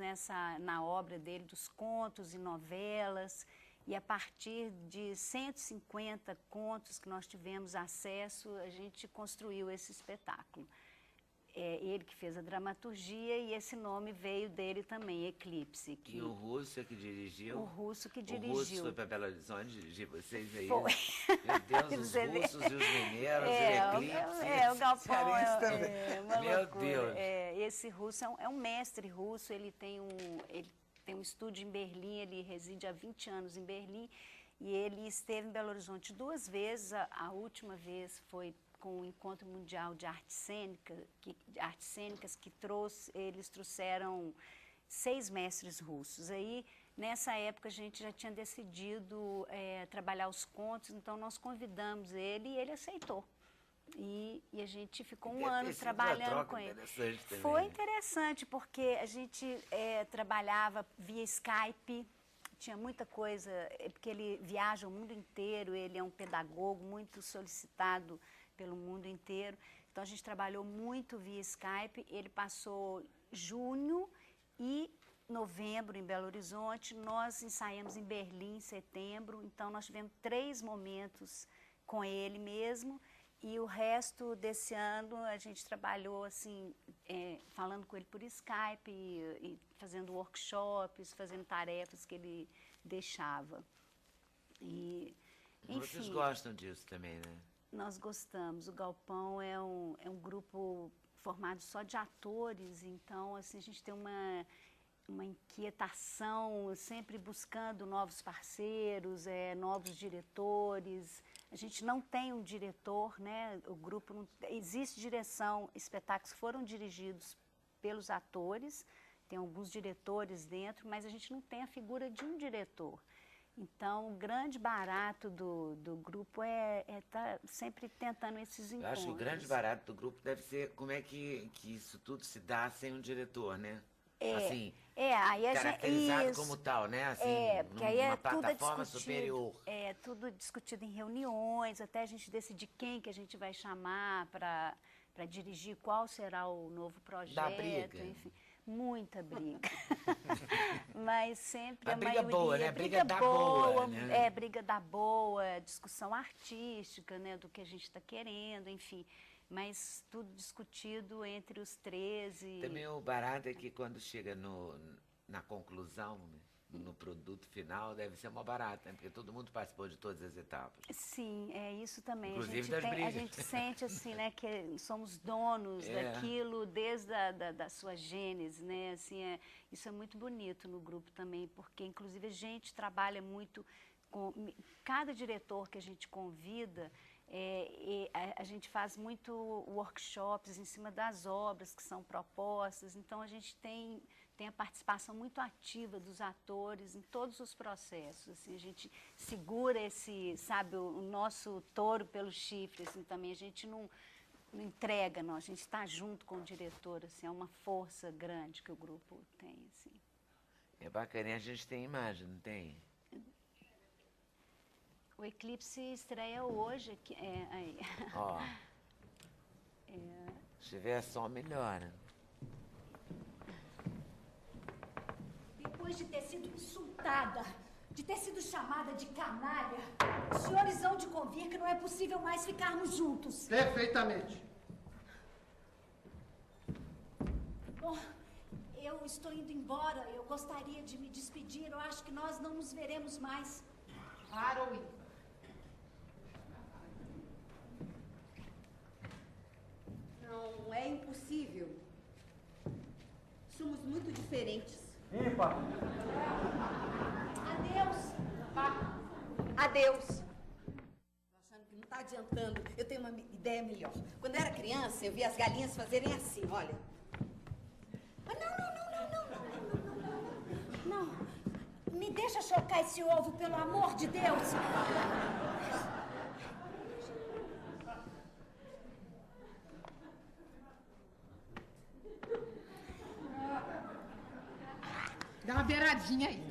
na obra dele, dos contos e novelas, e a partir de 150 contos que nós tivemos acesso, a gente construiu esse espetáculo. ele que fez a dramaturgia e esse nome veio dele também, Eclipse. E o russo é que dirigiu? O russo que dirigiu. O russo foi para Belo Horizonte dirigir vocês aí? Foi. Meu Deus, os russos e os mineiros, o Eclipse. O Galpão uma Meu loucura. Deus. Esse russo é um mestre russo, ele tem um estúdio em Berlim, ele reside há 20 anos em Berlim, e ele esteve em Belo Horizonte 2 vezes, a última vez foi com o Encontro Mundial de Artes Cênicas, que eles trouxeram 6 mestres russos. Aí, nessa época, a gente já tinha decidido trabalhar os contos, então nós convidamos ele e ele aceitou. E a gente ficou um ano trabalhando com ele. Foi interessante, porque a gente trabalhava via Skype, tinha muita coisa, porque ele viaja o mundo inteiro, ele é um pedagogo muito solicitado pelo mundo inteiro. Então, a gente trabalhou muito via Skype. Ele passou junho e novembro em Belo Horizonte. Nós ensaiamos em Berlim em setembro. Então, nós tivemos 3 momentos com ele mesmo. E o resto desse ano, a gente trabalhou, assim, falando com ele por Skype, e fazendo workshops, fazendo tarefas que ele deixava. E, enfim, vocês gostam disso também, né? Nós gostamos. O Galpão é um grupo formado só de atores, então assim, a gente tem uma inquietação, sempre buscando novos parceiros, novos diretores. A gente não tem um diretor, né? O grupo não existe direção, espetáculos foram dirigidos pelos atores, tem alguns diretores dentro, mas a gente não tem a figura de um diretor. Então, o grande barato do grupo é estar sempre tentando esses encontros. Eu acho que o grande barato do grupo deve ser como é que isso tudo se dá sem um diretor, né? Assim, aí a caracterizado gente, como tal, né? Assim, porque aí numa tudo plataforma superior. É tudo discutido em reuniões, até a gente decidir quem que a gente vai chamar para dirigir, qual será o novo projeto. Dá briga. Enfim. Muita briga. Mas sempre a briga maioria, boa, né? Briga da boa, né? Briga da boa, discussão artística, né? Do que a gente está querendo, enfim. Mas tudo discutido entre os 13. Também o barato é que quando chega na conclusão, né? No produto final, deve ser uma barata, né? Porque todo mundo participou de todas as etapas. Sim, é isso também. Inclusive das brigas. A gente sente assim, né, que somos donos daquilo desde da sua gênese, né? Assim, isso é muito bonito no grupo também, porque inclusive a gente trabalha muito com cada diretor que a gente convida. A gente faz muito workshops em cima das obras que são propostas, então a gente tem a participação muito ativa dos atores em todos os processos. Assim, a gente segura o nosso touro pelo chifre, assim, também a gente não entrega, não, a gente está junto com o diretor, assim, é uma força grande que o grupo tem. Assim. É bacana, e a gente tem imagem, não tem? O Eclipse estreia hoje aqui. Ó. Se tiver som, melhora. Depois de ter sido insultada, de ter sido chamada de canalha, os senhores hão de convir que não é possível mais ficarmos juntos. Perfeitamente. Bom, eu estou indo embora. Eu gostaria de me despedir. Eu acho que nós não nos veremos mais. Harold. Não, é impossível. Somos muito diferentes. Ipa. Adeus. Adeus. Tô achando que não tá adiantando. Eu tenho uma ideia melhor. Quando eu era criança, eu via as galinhas fazerem assim, olha. Mas não. Me deixa chocar esse ovo, pelo amor de Deus. Dá uma beiradinha aí.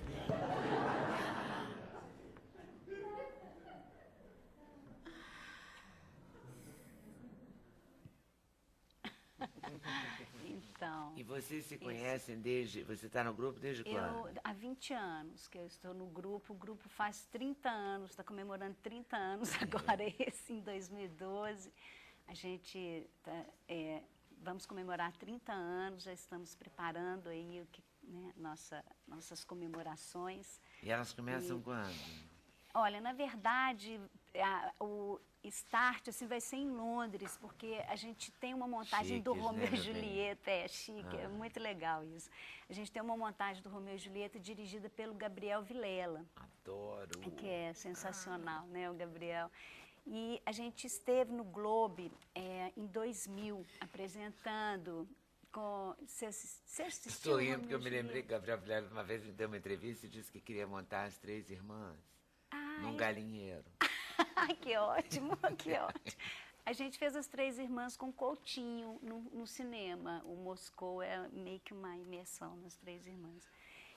Então... E vocês se conhecem desde... Você está no grupo desde quando? Há 20 anos que eu estou no grupo. O grupo faz 30 anos, está comemorando 30 anos agora, esse em 2012. A gente vamos comemorar 30 anos, já estamos preparando aí o que, né, nossas comemorações. E elas começam quando? Olha, na verdade, o start assim, vai ser em Londres, porque a gente tem uma montagem do Romeu e Julieta, chique, é muito legal isso. A gente tem uma montagem do Romeu e Julieta dirigida pelo Gabriel Vilela. Adoro! Que é sensacional, né, o Gabriel. E a gente esteve no Globe em 2000, apresentando com... Você assistiu? Estou rindo porque eu me lembrei que o Gabriel Vilela uma vez me deu uma entrevista e disse que queria montar as 3 irmãs num galinheiro. Que ótimo, que ótimo. A gente fez as 3 irmãs com Coutinho no cinema. O Moscou é meio que uma imersão nas 3 irmãs.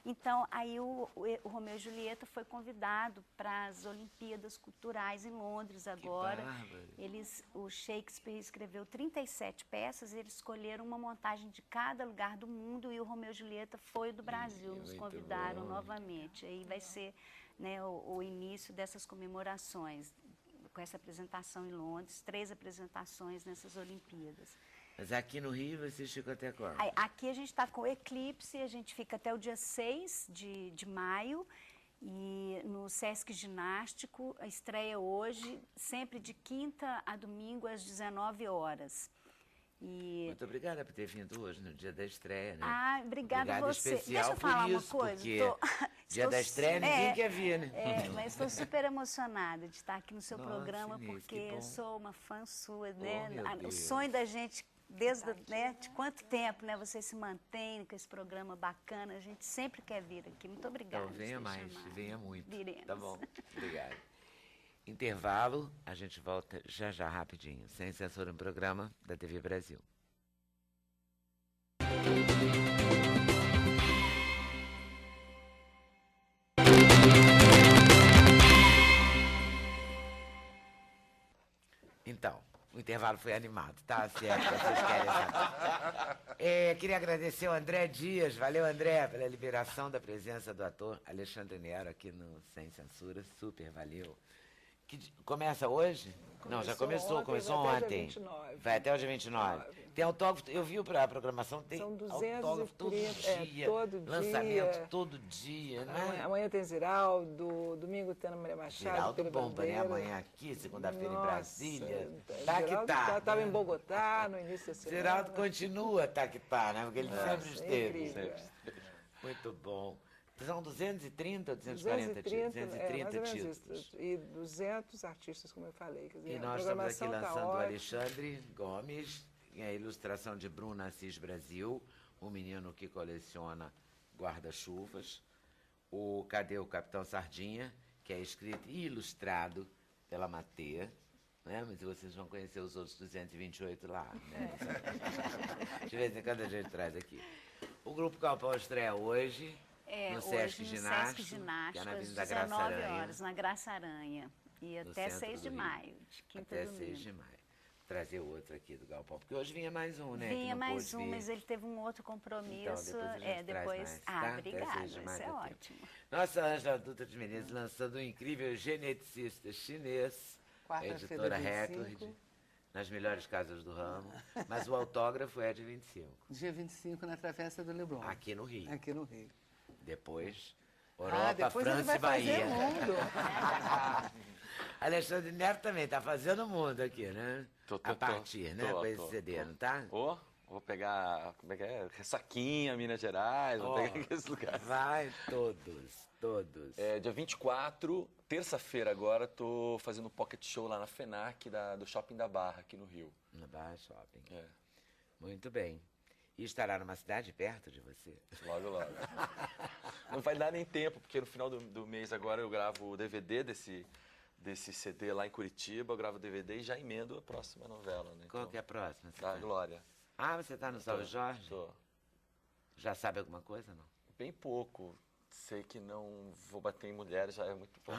Então, aí o Romeu e Julieta foi convidado para as Olimpíadas Culturais em Londres agora. O Shakespeare escreveu 37 peças, eles escolheram uma montagem de cada lugar do mundo e o Romeu e Julieta foi do Brasil, nos convidaram novamente. Aí vai ser, né, o início dessas comemorações, com essa apresentação em Londres, 3 apresentações nessas Olimpíadas. Mas aqui no Rio vocês ficam até quando? Aqui a gente está com o Eclipse, a gente fica até o dia 6 de maio. E no Sesc Ginástico, a estreia hoje, sempre de quinta a domingo, às 19 horas. Muito obrigada por ter vindo hoje, no dia da estreia, né? Obrigada a você. Especial. Deixa eu falar por isso, uma coisa. Porque dia da estreia ninguém quer vir, né? Mas estou super emocionada de estar aqui no seu programa, porque eu sou uma fã sua, né? O sonho da gente... Desde de quanto tempo, né, você se mantém com esse programa bacana, a gente sempre quer vir aqui. Muito obrigada. Então venha mais, venha muito. Viremos. Tá bom, obrigado. Intervalo, a gente volta já rapidinho, sem censura no programa da TV Brasil. Então, o intervalo foi animado, tá? Se é que vocês querem saber. Queria agradecer ao André Dias, valeu André, pela liberação da presença do ator Alexandre Nero aqui no Sem Censura, super valeu. Começa hoje? Não, já começou ontem. Vai até o dia 29. Tem autógrafo, eu vi a programação, tem autógrafo todo dia, lançamento todo dia, né? Amanhã tem Ziraldo, domingo tem Ana Maria Machado. Ziraldo bomba, né? Amanhã aqui, segunda-feira em Brasília. Tá que tá. Estava em Bogotá no início da semana. Ziraldo continua tá que tá, né? Porque ele sempre esteve. Muito bom. São 230 ou 240 títulos? E 200 artistas, como eu falei. Quer dizer, e nós estamos aqui lançando o Alexandre Gomes, e a ilustração de Bruno Assis Brasil, o menino que coleciona guarda-chuvas. Cadê o Capitão Sardinha, que é escrito e ilustrado pela Matea. Né? Mas vocês vão conhecer os outros 228 lá. Né? De vez em quando a gente traz aqui. O Grupo Galpão estreia hoje. No Sesc Ginástico, que é na Avenida às 19 horas, na Graça Aranha. E até 6 de maio, de quinta a domingo. Até 6 de maio. Trazer outro aqui do Galpão, porque hoje vinha mais um, né? Vinha mais um, mas ele teve um outro compromisso. Então, depois mais, obrigada, isso é ótimo. Nossa Ângela Dutra de Menezes lançando um incrível geneticista chinês, a editora Record, nas melhores casas do ramo, mas o autógrafo é de 25. Dia 25, na Travessa do Leblon. Aqui no Rio. Aqui no Rio. Depois, Europa, França e Bahia. Alexandre Nero também está fazendo o mundo aqui, né? A partir, né? Com esse CD, não tá? Vou pegar, como é que é? Ressaquinha, Minas Gerais, vou pegar aqueles lugares. Vai, todos. Dia 24, terça-feira agora, tô fazendo um pocket show lá na FENAC, do Shopping da Barra, aqui no Rio. Na Barra Shopping. Muito bem. E estará numa cidade perto de você? Logo. Não vai dar nem tempo, porque no final do mês agora eu gravo o DVD desse CD lá em Curitiba, eu gravo o DVD e já emendo a próxima novela, né? Qual que é a próxima? Da Glória. Ah, você está no Salve Jorge? Tô. Já sabe alguma coisa, não? Bem pouco. Sei que não vou bater em mulheres, já é muito pouco.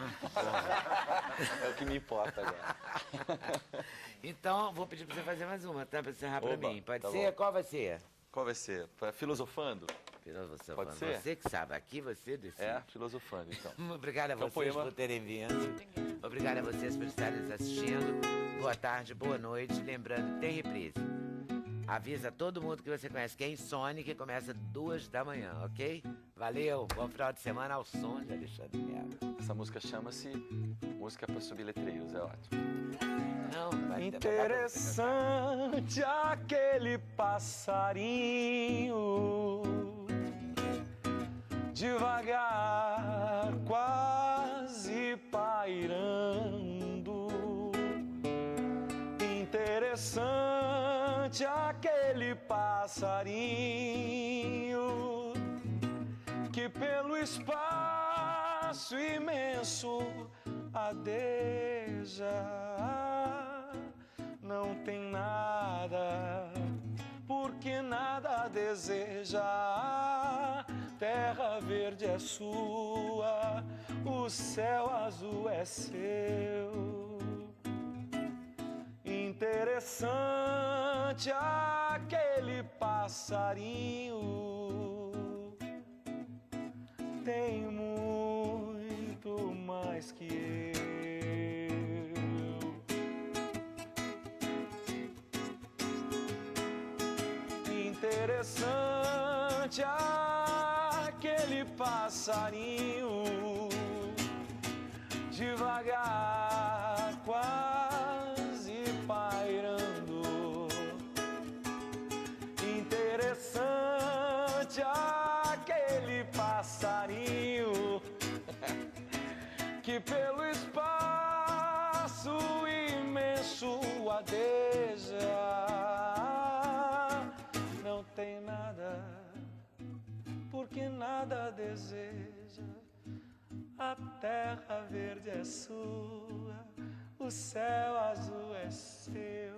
É o que me importa agora. Então, vou pedir para você fazer mais uma, tá? Para encerrar para mim. Pode ser? Bom. Qual vai ser? Qual vai ser? Filosofando? Pode ser? Você que sabe, aqui você decide. Filosofando, então. Obrigada a vocês por terem vindo. Obrigada a vocês por estarem nos assistindo. Boa tarde, boa noite. Lembrando que tem reprise. Avisa todo mundo que você conhece que é Insone, que começa 2 da manhã, ok? Valeu, bom final de semana ao som de Alexandre Melo. Essa música chama-se Música para Subir Letreiros, é ótimo. Não, vai interessante aquele passarinho, devagar, quase pairando. Interessante aquele passarinho que pelo espaço imenso adeja. Não tem nada, porque nada deseja. A terra verde é sua, o céu azul é seu. Interessante aquele passarinho, tem muito mais que eu. Interessante aquele passarinho, devagar, quase pairando. Interessante aquele passarinho que pelo espaço imenso adeja. Não tem nada, porque nada deseja. A terra verde é sua, o céu azul é seu.